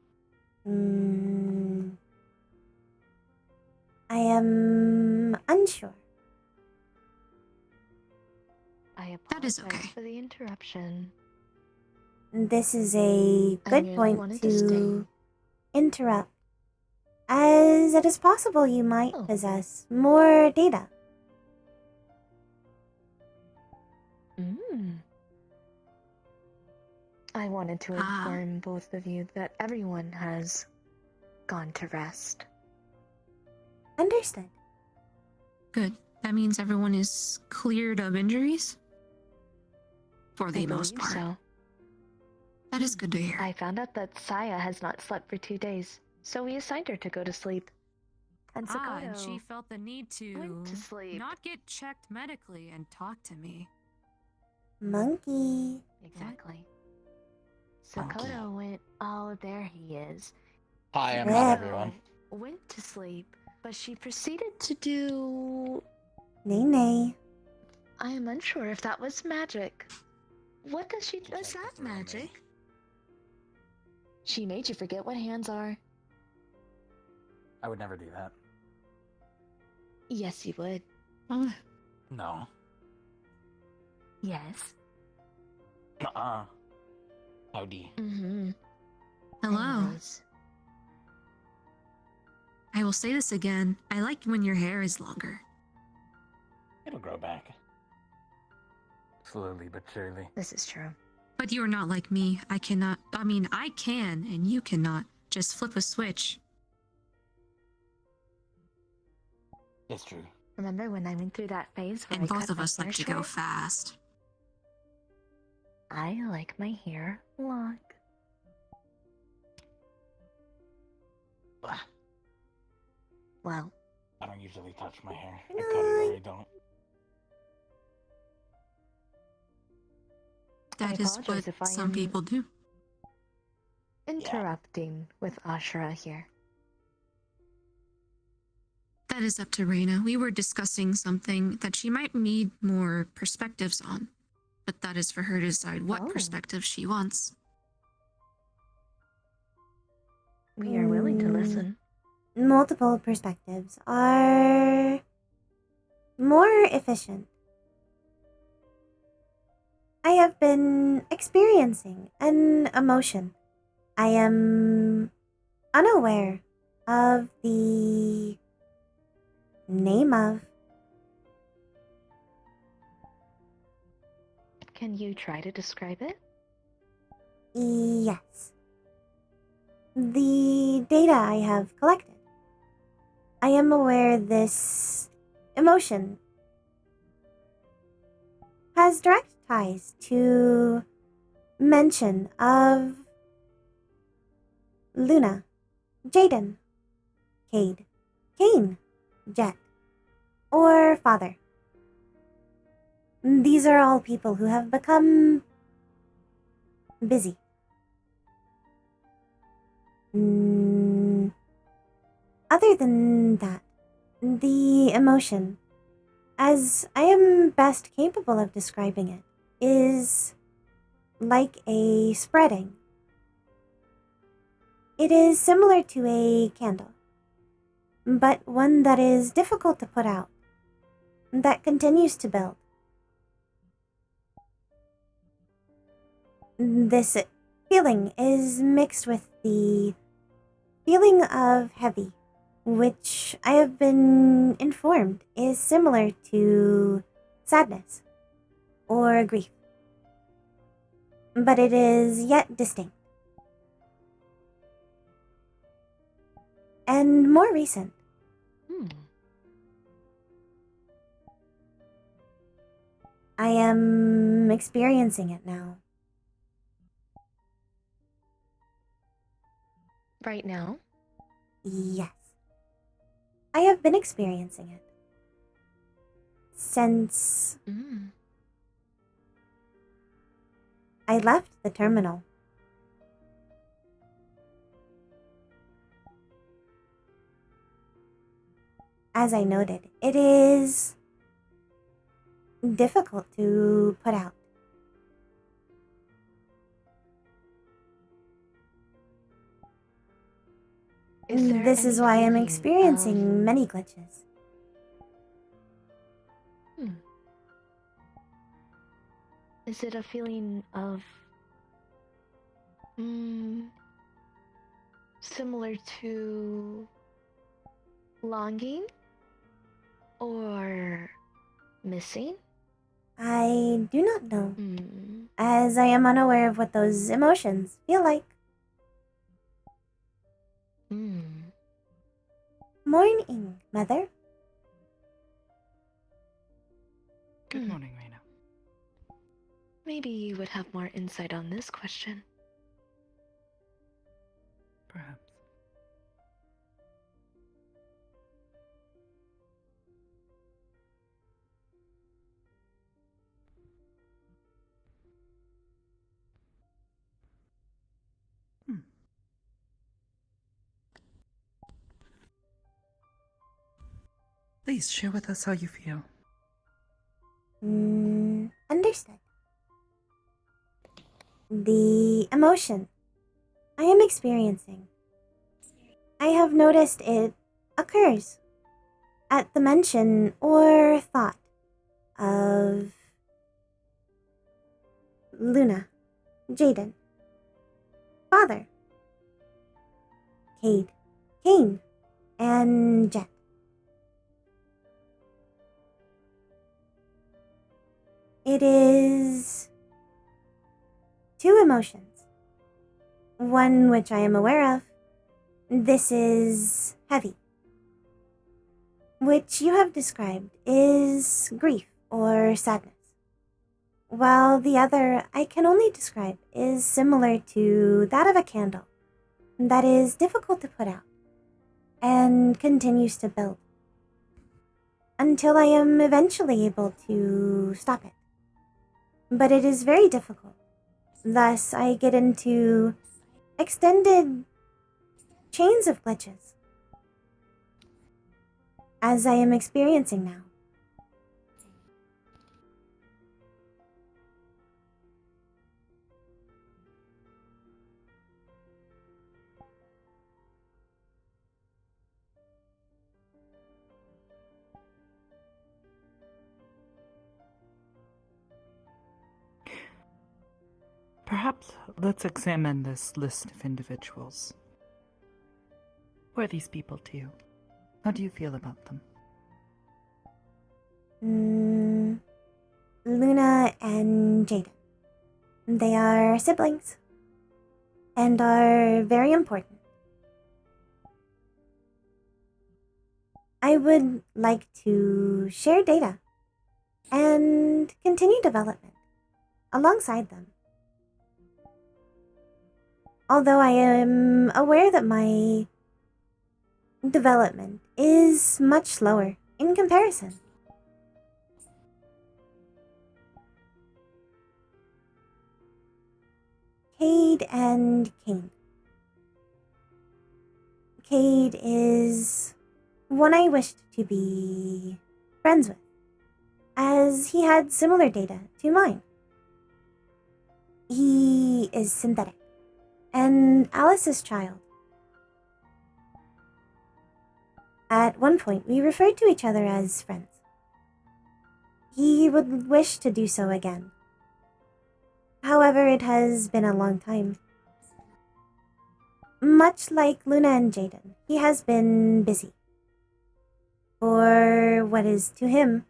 I am unsure. I That is apologize okay. for the interruption. This is a I good merely point wanted to stay. interrupt, as it is possible you might Oh. possess more data. I wanted to Ah. inform both of you that everyone has gone to rest. Understood. Good. That means everyone is cleared of injuries? For the I most believe part. so. That is good to hear. I found out that Saya has not slept for 2 days, so we assigned her to go to sleep. And Sakato and she felt the need to went to sleep. not get checked medically and talk to me. Monkey. Exactly. Sakato went. Oh, there he is. Hi, I'm Rip. not everyone. Went to sleep, but she proceeded to do. Nay. I am unsure if that was magic. What does she do? Is that magic? She made you forget what hands are. I would never do that. Yes, you would. No. Yes. Howdy. Mm-hmm. Hello. Anyways. I will say this again. I like when your hair is longer. It'll grow back. Slowly but surely. This is true. But you are not like me. I can, and you cannot just flip a switch. It's true. Remember when I went through that phase where And I both cut of my us hair like to go short? fast. I like my hair long. Well, I don't usually touch my hair. I cut it or I don't. That is apologize what if I some am- people do. interrupting with Ashura here. That is up to Rayna. We were discussing something that she might need more perspectives on. But that is for her to decide what Oh. perspective she wants. We are willing to listen. Multiple perspectives are more efficient. I have been experiencing an emotion. I am unaware of the name of. Can you try to describe it? Yes. The data I have collected. I am aware this emotion has direct ties to mention of Luna, Jaden, Cade, Kane, Jet, or Father. These are all people who have become busy. Other than that, the emotion, as I am best capable of describing it, is like a spreading. It is similar to a candle, but one that is difficult to put out, that continues to build. This feeling is mixed with the feeling of heavy, which I have been informed is similar to sadness or grief, but it is yet distinct and more recent. I am experiencing it now. Right now? Yes. I have been experiencing it. Since Mm. I left the terminal. As I noted, it is difficult to put out. This is why I'm experiencing many glitches. Is it a feeling of similar to longing or missing? I do not know, as I am unaware of what those emotions feel like. Morning, Mother. Good morning, Rayna. Maybe you would have more insight on this question. Perhaps. Please share with us how you feel. Understood. The emotion I am experiencing. I have noticed it occurs at the mention or thought of Luna, Jaden, Father, Cade, Kane, and Jet. It is two emotions. One which I am aware of. This is heavy. Which you have described is grief or sadness. While the other I can only describe is similar to that of a candle that is difficult to put out and continues to build until I am eventually able to stop it. But it is very difficult. Thus, I get into extended chains of glitches, as I am experiencing now. Perhaps let's examine this list of individuals. Who are these people to you? How do you feel about them? Luna and Jaden. They are siblings and are very important. I would like to share data and continue development alongside them. Although I am aware that my development is much slower in comparison. Cade and Kane. Cade is one I wished to be friends with, as he had similar data to mine. He is synthetic, and Alice's child. At one point, we referred to each other as friends. He would wish to do so again. However, it has been a long time. Much like Luna and Jaden, he has been busy. For what is to him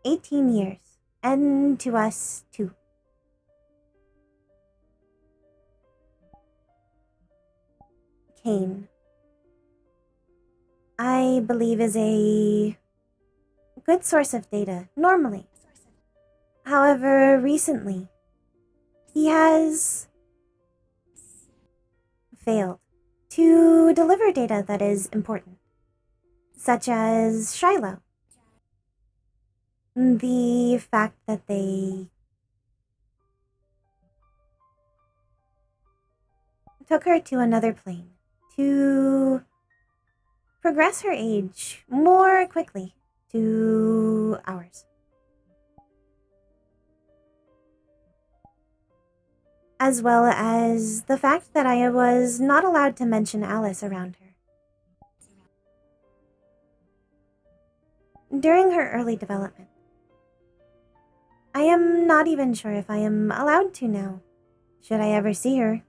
18 years, and to us 2. Kane, I believe, is a good source of data, normally. However, recently, he has failed to deliver data that is important, such as Shiloh. The fact that they took her to another plane to progress her age more quickly to ours. As well as the fact that I was not allowed to mention Alice around her. During her early development. I am not even sure if I am allowed to now, should I ever see her.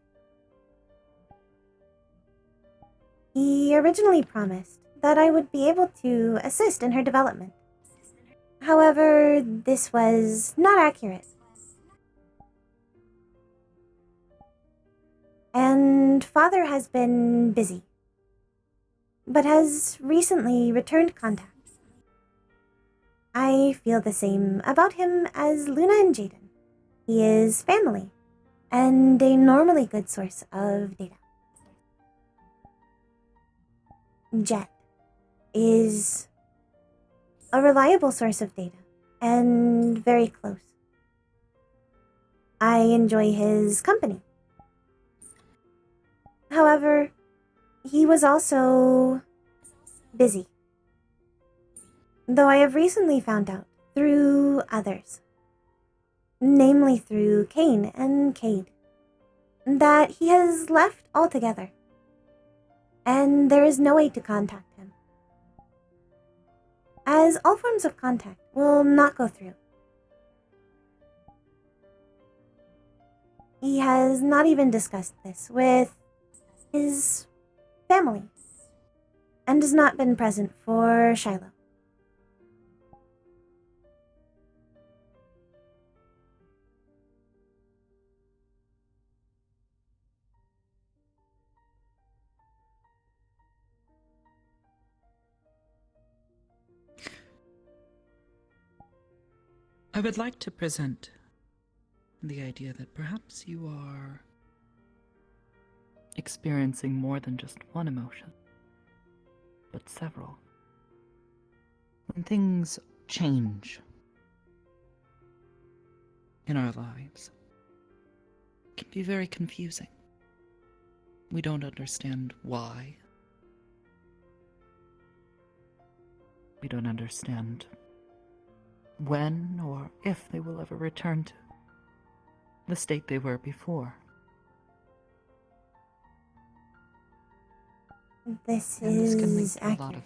He originally promised that I would be able to assist in her development. However, this was not accurate. And Father has been busy, but has recently returned contact. I feel the same about him as Luna and Jaden. He is family, and a normally good source of data. Jet is a reliable source of data, and very close. I enjoy his company. However, he was also busy. Though I have recently found out through others, namely through Kane and Cade, that he has left altogether, and there is no way to contact him, as all forms of contact will not go through. He has not even discussed this with his family, and has not been present for Shiloh. I would like to present the idea that perhaps you are experiencing more than just one emotion, but several. When things change in our lives, it can be very confusing. We don't understand why. We don't understand when or if they will ever return to the state they were before. This And this can lead is to a lot accurate.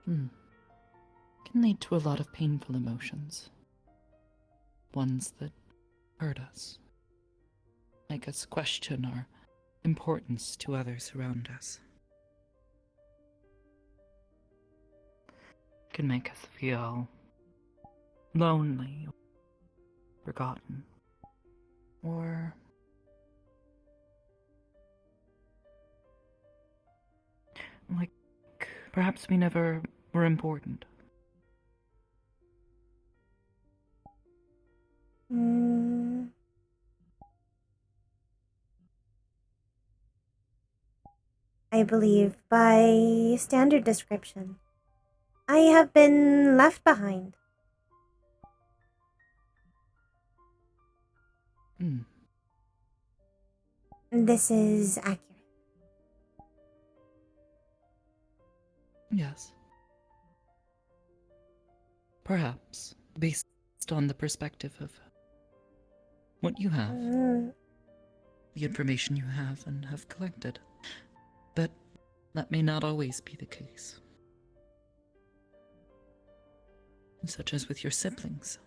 Can lead to a lot of painful emotions. Ones that hurt us, make us question our importance to others around us. Can make us feel lonely, forgotten, or like perhaps we never were important. I believe by standard description, I have been left behind. This is accurate. Yes. Perhaps, based on the perspective of what you have, the information you have and have collected. But that may not always be the case. Such as with your siblings.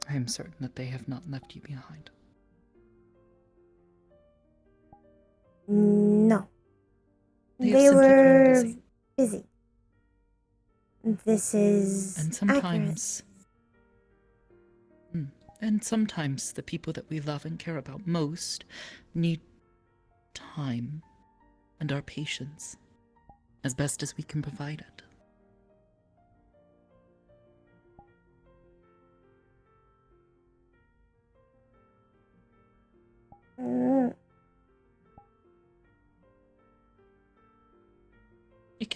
I am certain that they have not left you behind. No. They They have simply were been busy. This is And sometimes... And sometimes the people that we love and care about most need time and our patience as best as we can provide it.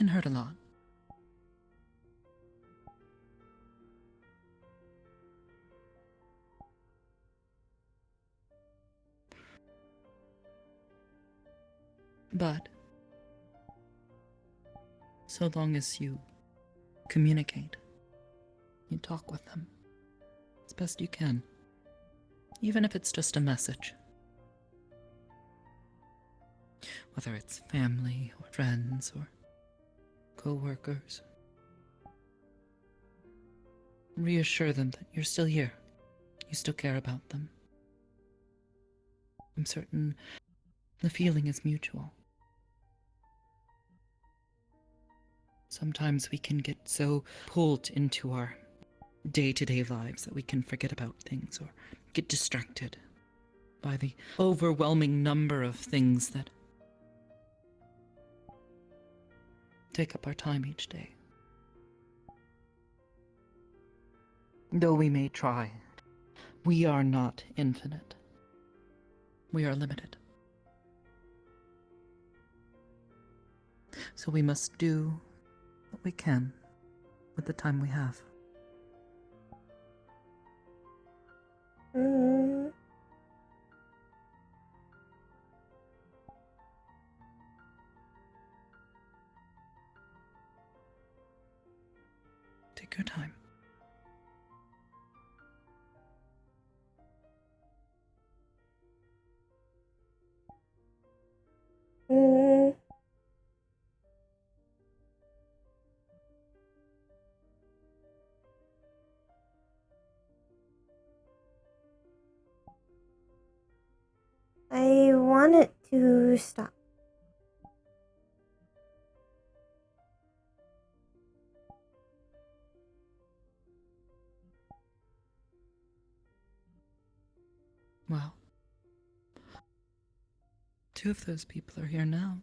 can hurt a lot. But so long as you communicate, you talk with them as best you can, even if it's just a message. Whether it's family or friends or co-workers. Reassure them that you're still here. You still care about them. I'm certain the feeling is mutual. Sometimes we can get so pulled into our day-to-day lives that we can forget about things or get distracted by the overwhelming number of things that take up our time each day. Though we may try, we are not infinite. We are limited. So we must do what we can with the time we have. Take your time. I want it to stop. Well, two of those people are here now.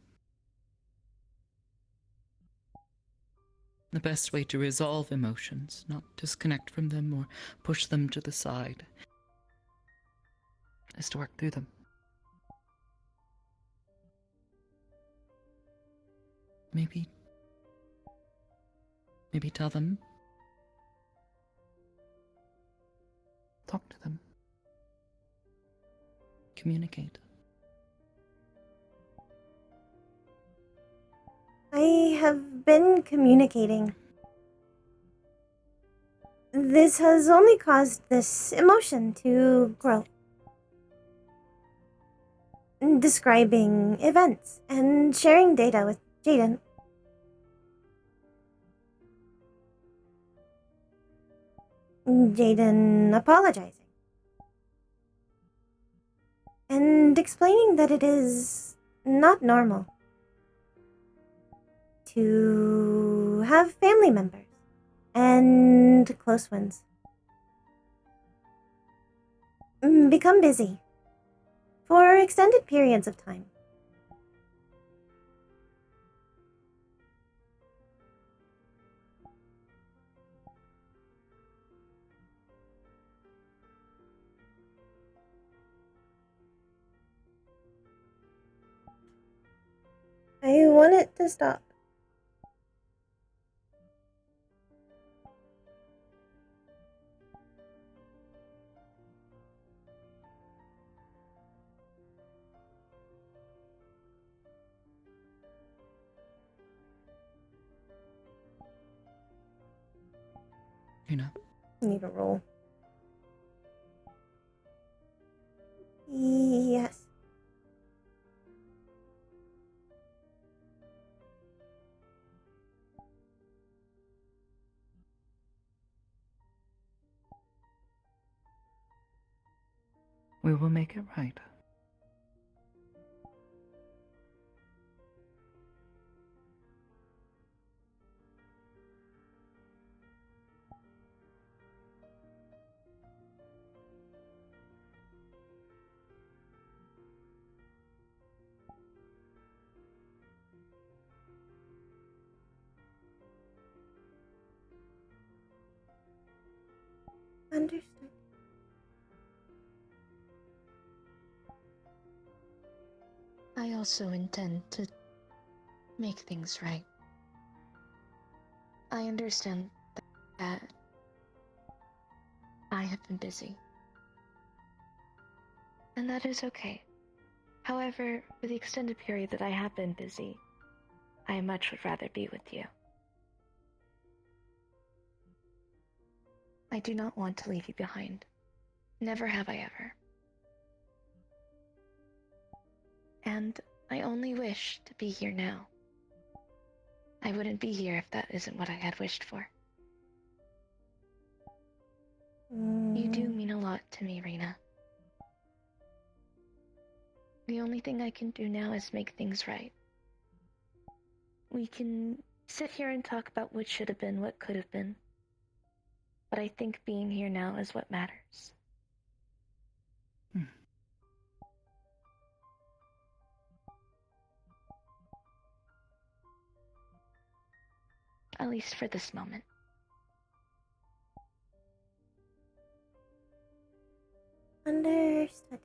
The best way to resolve emotions, not disconnect from them or push them to the side, is to work through them. Maybe tell them. Talk to them. Communicate. I have been communicating. This has only caused this emotion to grow. Describing events and sharing data with Jaden. Jaden apologizing. And explaining that it is not normal to have family members and close ones become busy for extended periods of time. I want it to stop. Rayna. Need a roll. Yes. We will make it right. Understood. I also intend to make things right. I understand that I have been busy. And that is okay. However, for the extended period that I have been busy, I much would rather be with you. I do not want to leave you behind. Never have I ever. And I only wish to be here now. I wouldn't be here if that isn't what I had wished for. You do mean a lot to me, Rayna. The only thing I can do now is make things right. We can sit here and talk about what should have been, what could have been. But I think being here now is what matters. At least for this moment. Understood.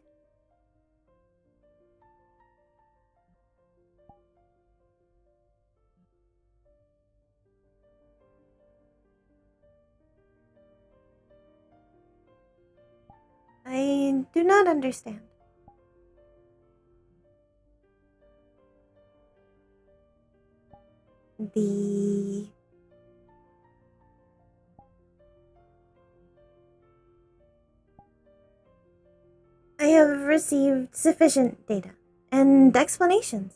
I do not understand. The I have received sufficient data and explanations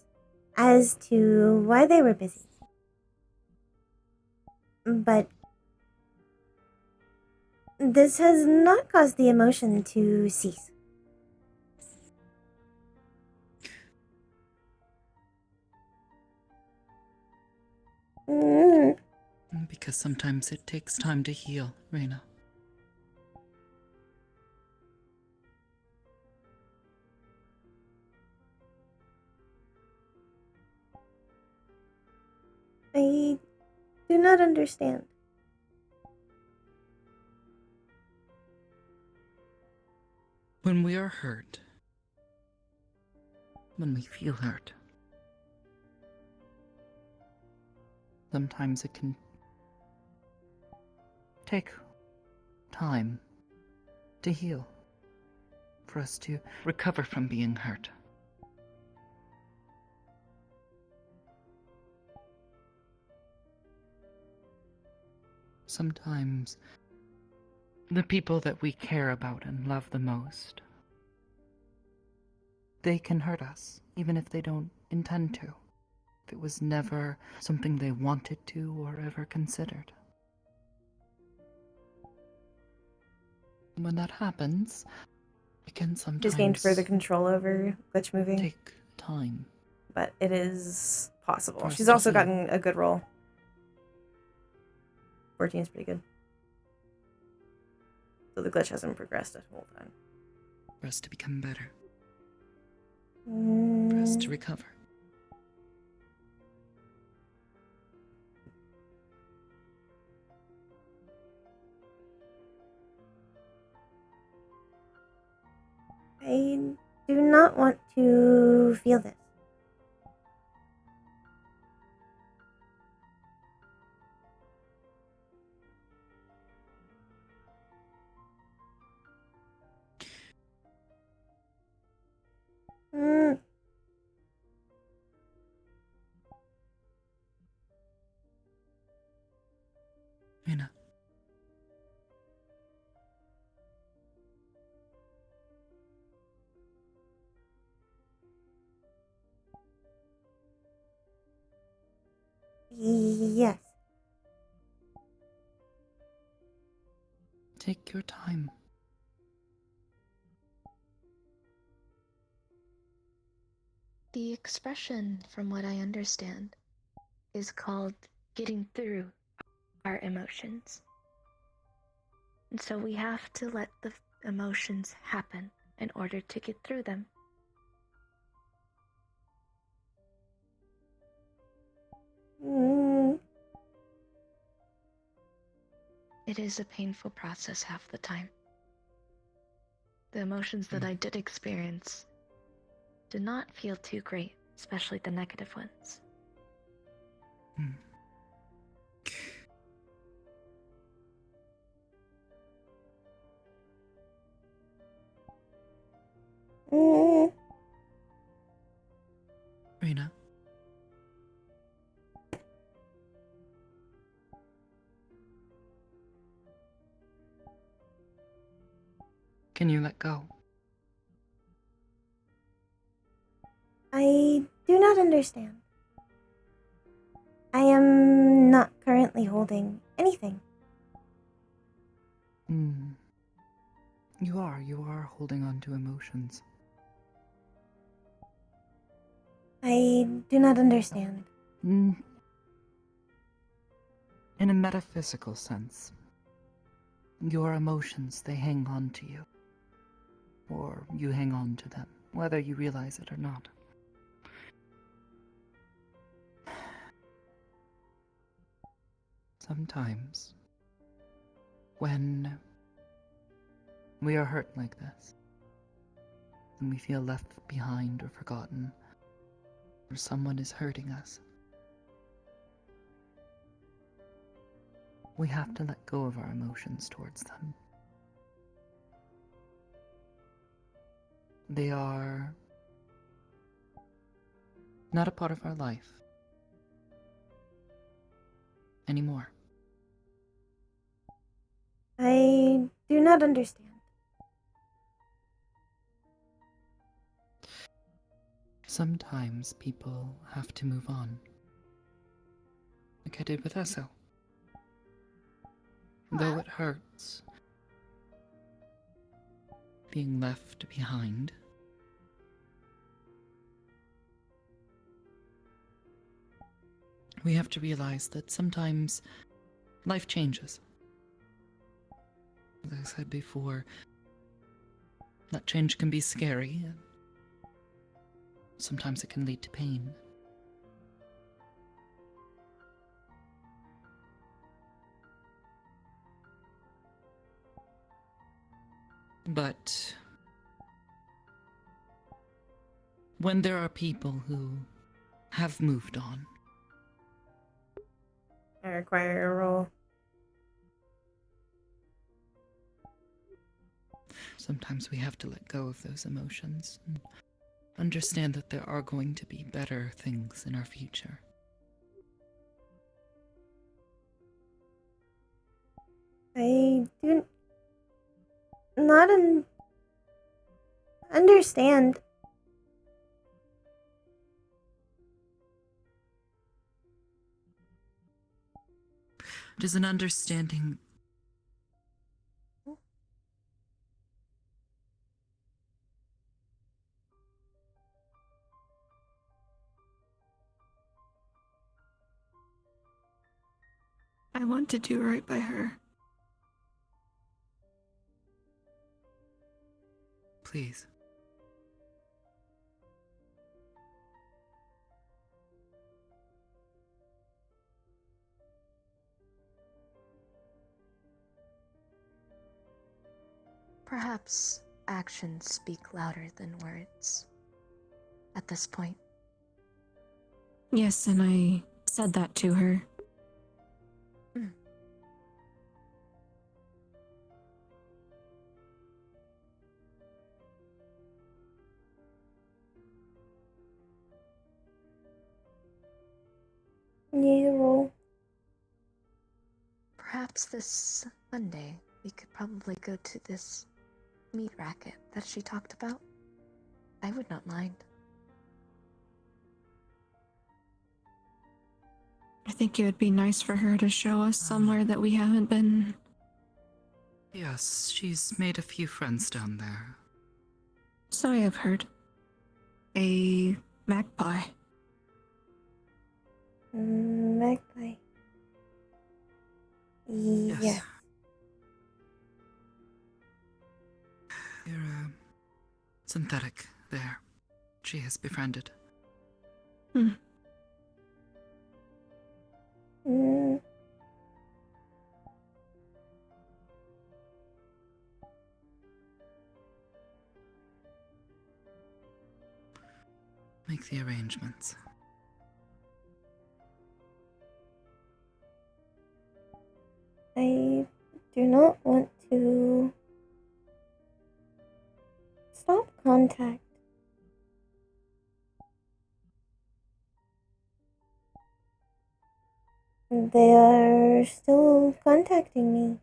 as to why they were busy. But this has not caused the emotion to cease. Because sometimes it takes time to heal, Rayna. I do not understand. When we are hurt, when we feel hurt, sometimes it can take time to heal, for us to recover from being hurt. Sometimes the people that we care about and love the most, they can hurt us, even if they don't intend to. If it was never something they wanted to or ever considered. When that happens, it can sometimes She's gained further control over glitch moving. take time. But it is possible. For us She's to also heal. gotten a good roll. 14 is pretty good. So the glitch hasn't progressed at all time. For us to become better. For us to recover. I do not want to feel this. Rayna. Yes. Take your time. The expression, from what I understand, is called getting through our emotions. And so we have to let the emotions happen in order to get through them. It is a painful process half the time. The emotions that I did experience did not feel too great, especially the negative ones. Can you let go? I do not understand. I am not currently holding anything. Hmm. You are holding on to emotions. I do not understand. In a metaphysical sense, your emotions, they hang on to you. Or you hang on to them, whether you realize it or not. Sometimes, when we are hurt like this, and we feel left behind or forgotten, or someone is hurting us, we have to let go of our emotions towards them. They are not a part of our life anymore. I do not understand. Sometimes people have to move on. Like I did with Esso. Though it hurts being left behind, we have to realize that sometimes life changes. As I said before, that change can be scary, and sometimes it can lead to pain. But when there are people who have moved on, I require a roll. sometimes we have to let go of those emotions and understand that there are going to be better things in our future. I do not understand. It is an understanding. I want to do right by her. Please. Perhaps actions speak louder than words. At this point. Yes, and I said that to her. Yeah, roll. Perhaps this Sunday we could probably go to this meat racket that she talked about. I would not mind. I think it would be nice for her to show us somewhere that we haven't been. Yes, she's made a few friends down there. So I have heard. A magpie. Magpie. Yes. They're synthetic there. She has befriended. Mm. Make the arrangements. I do not want to stop contact. They are still contacting me.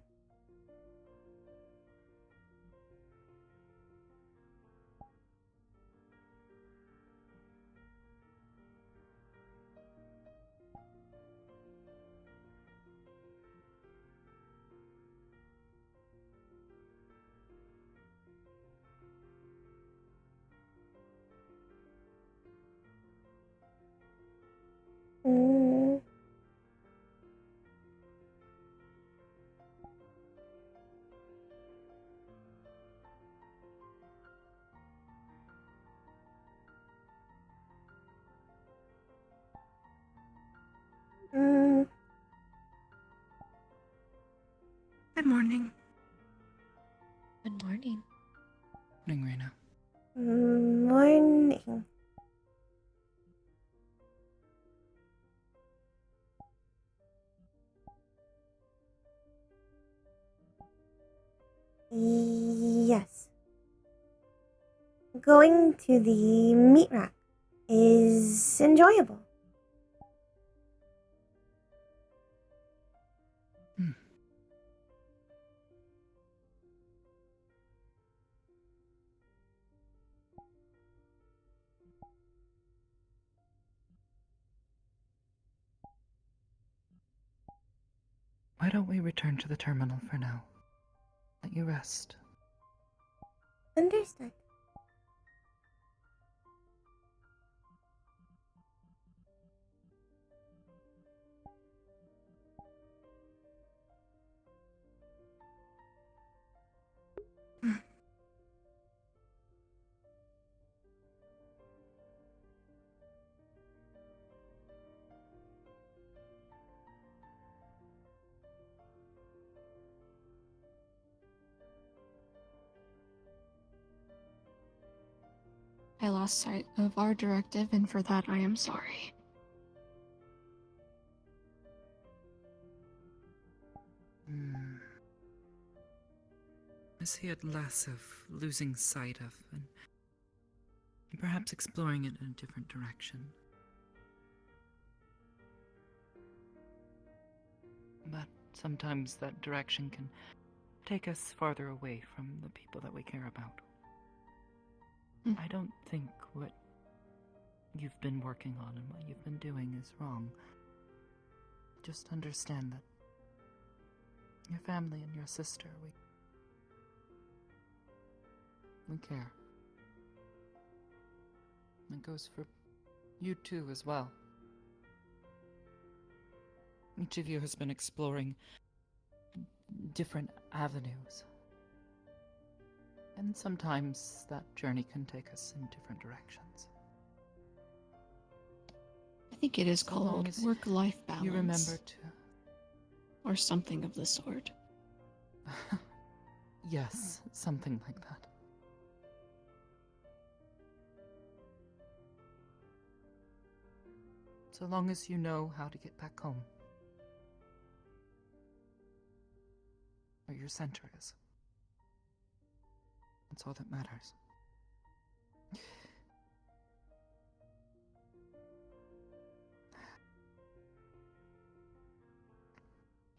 Good morning. Good morning. Morning, Rayna. Morning. Yes. Going to the meat rack is enjoyable. Why don't we return to the terminal for now? Let you rest. Understood. I lost sight of our directive, and for that I am sorry. I see it less of losing sight of, and perhaps exploring it in a different direction. But sometimes that direction can take us farther away from the people that we care about. I don't think what you've been working on and what you've been doing is wrong. Just understand that your family and your sister, we care. It goes for you too as well. Each of you has been exploring different avenues. And sometimes that journey can take us in different directions. I think it is So long called as work-life balance. You remember to... Or something of the sort. Yes, something like that. So long as you know how to get back home. Where your center is. That's all that matters.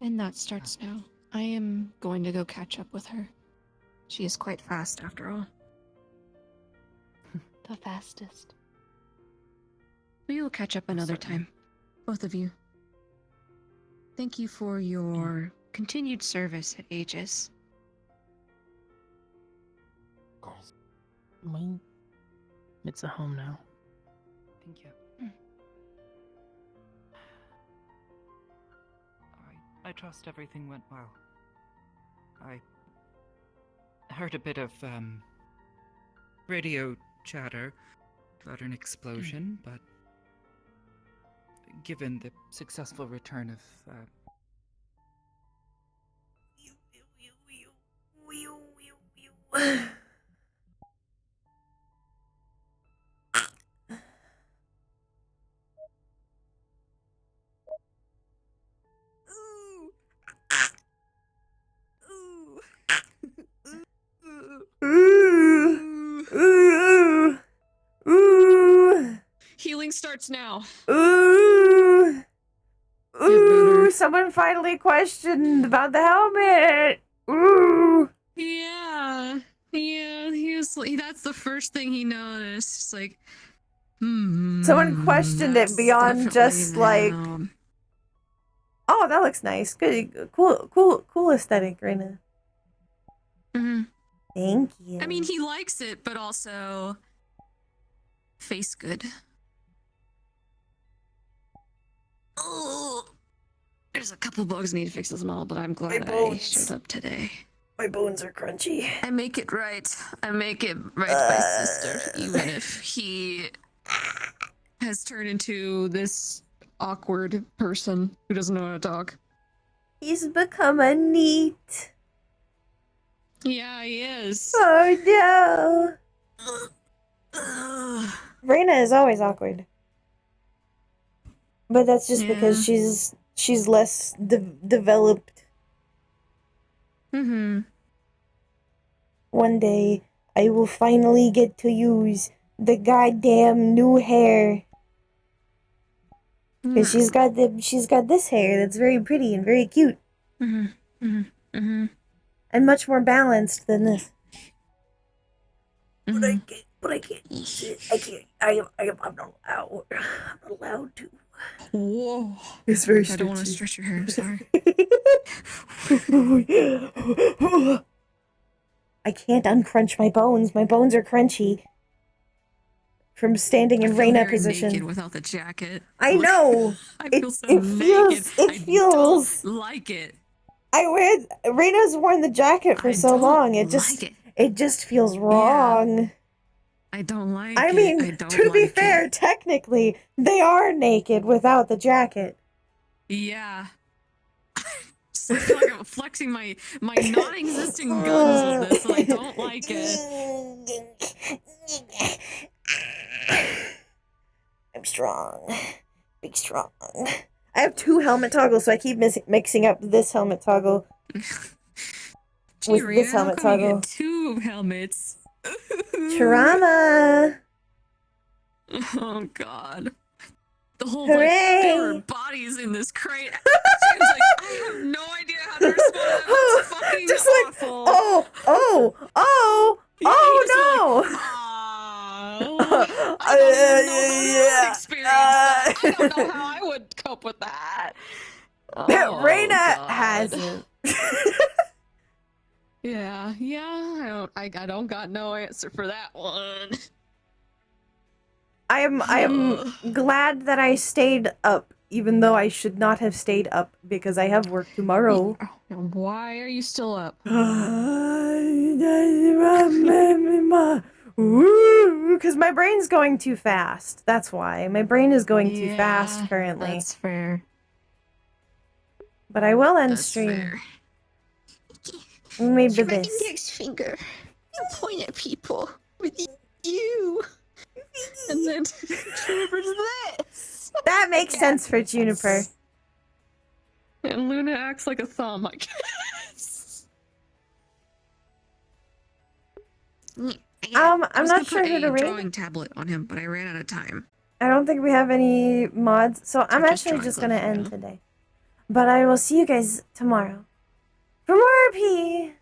And that starts now. I am going to go catch up with her. She is quite fast, after all. The fastest. We will catch up another Certainly. time. Both of you. Thank you for your continued service at Aegis. Mine. It's a home now. Thank you. I trust everything went well. I heard a bit of, radio chatter about an explosion, but given the successful return of, Healing starts now. Ooh. better. Someone finally questioned about the helmet. Ooh. Yeah, that's the first thing he noticed. It's like, Someone questioned it that's beyond just like, them. oh, that looks nice. Good, cool aesthetic, Rayna. Thank you. I mean, he likes it, but also face good. Oh, there's a couple bugs need to fix as well, but I'm glad I showed up today. My bones are crunchy. I make it right. I make it right by sister, even if he has turned into this awkward person who doesn't know how to talk. He's become a neat. Yeah, he is. Oh no. Rayna is always awkward. But that's just because she's less developed. Mm-hmm. One day I will finally get to use the goddamn new hair. Cause she's got this hair that's very pretty and very cute. Mm-hmm. Mm-hmm. Mm-hmm. And much more balanced than this. Mm-hmm. But I can't use it. I can't. I'm not allowed. I'm not allowed to. Whoa. It's very I don't want to stretch your hair, I'm sorry. I can't uncrunch my bones. My bones are crunchy. From standing in I feel Rayna very position. naked without the jacket. I know. I feel so it naked. feels. I don't like it. Rayna's worn the jacket for so long. It just feels wrong. Yeah. I don't like I it. mean, I don't to be like fair, it. technically, they are naked without the jacket. Yeah. Just, I feel like I'm flexing my non-existing guns with this, and I don't like it. I'm strong. Big strong. I have 2 helmet toggles, so I keep mixing up this helmet toggle with Rayna, this helmet how come you toggle. get 2 helmets? Trauma! Oh god. The whole Hooray! like there were bodies in this crate. She was like, I have no idea how to respond to that. That's fucking Just awful. Yeah, no! Like, I don't even know how to experience that. I don't know how I would cope with that. Rayna hasn't. Yeah. I don't got no answer for that one. I am glad that I stayed up, even though I should not have stayed up because I have work tomorrow. Why are you still up? Because my brain's going too fast. That's why. My brain is going too fast currently. That's fair. But I will end That's stream. fair. Maybe Your this. index finger. You point at people with you. And then Juniper's this. That makes sense for Juniper. And Luna acts like a thumb, I guess. I'm not sure who to a rate. drawing tablet on him, but I ran out of time. I don't think we have any mods, so I'm actually just gonna end today. But I will see you guys tomorrow for more RP.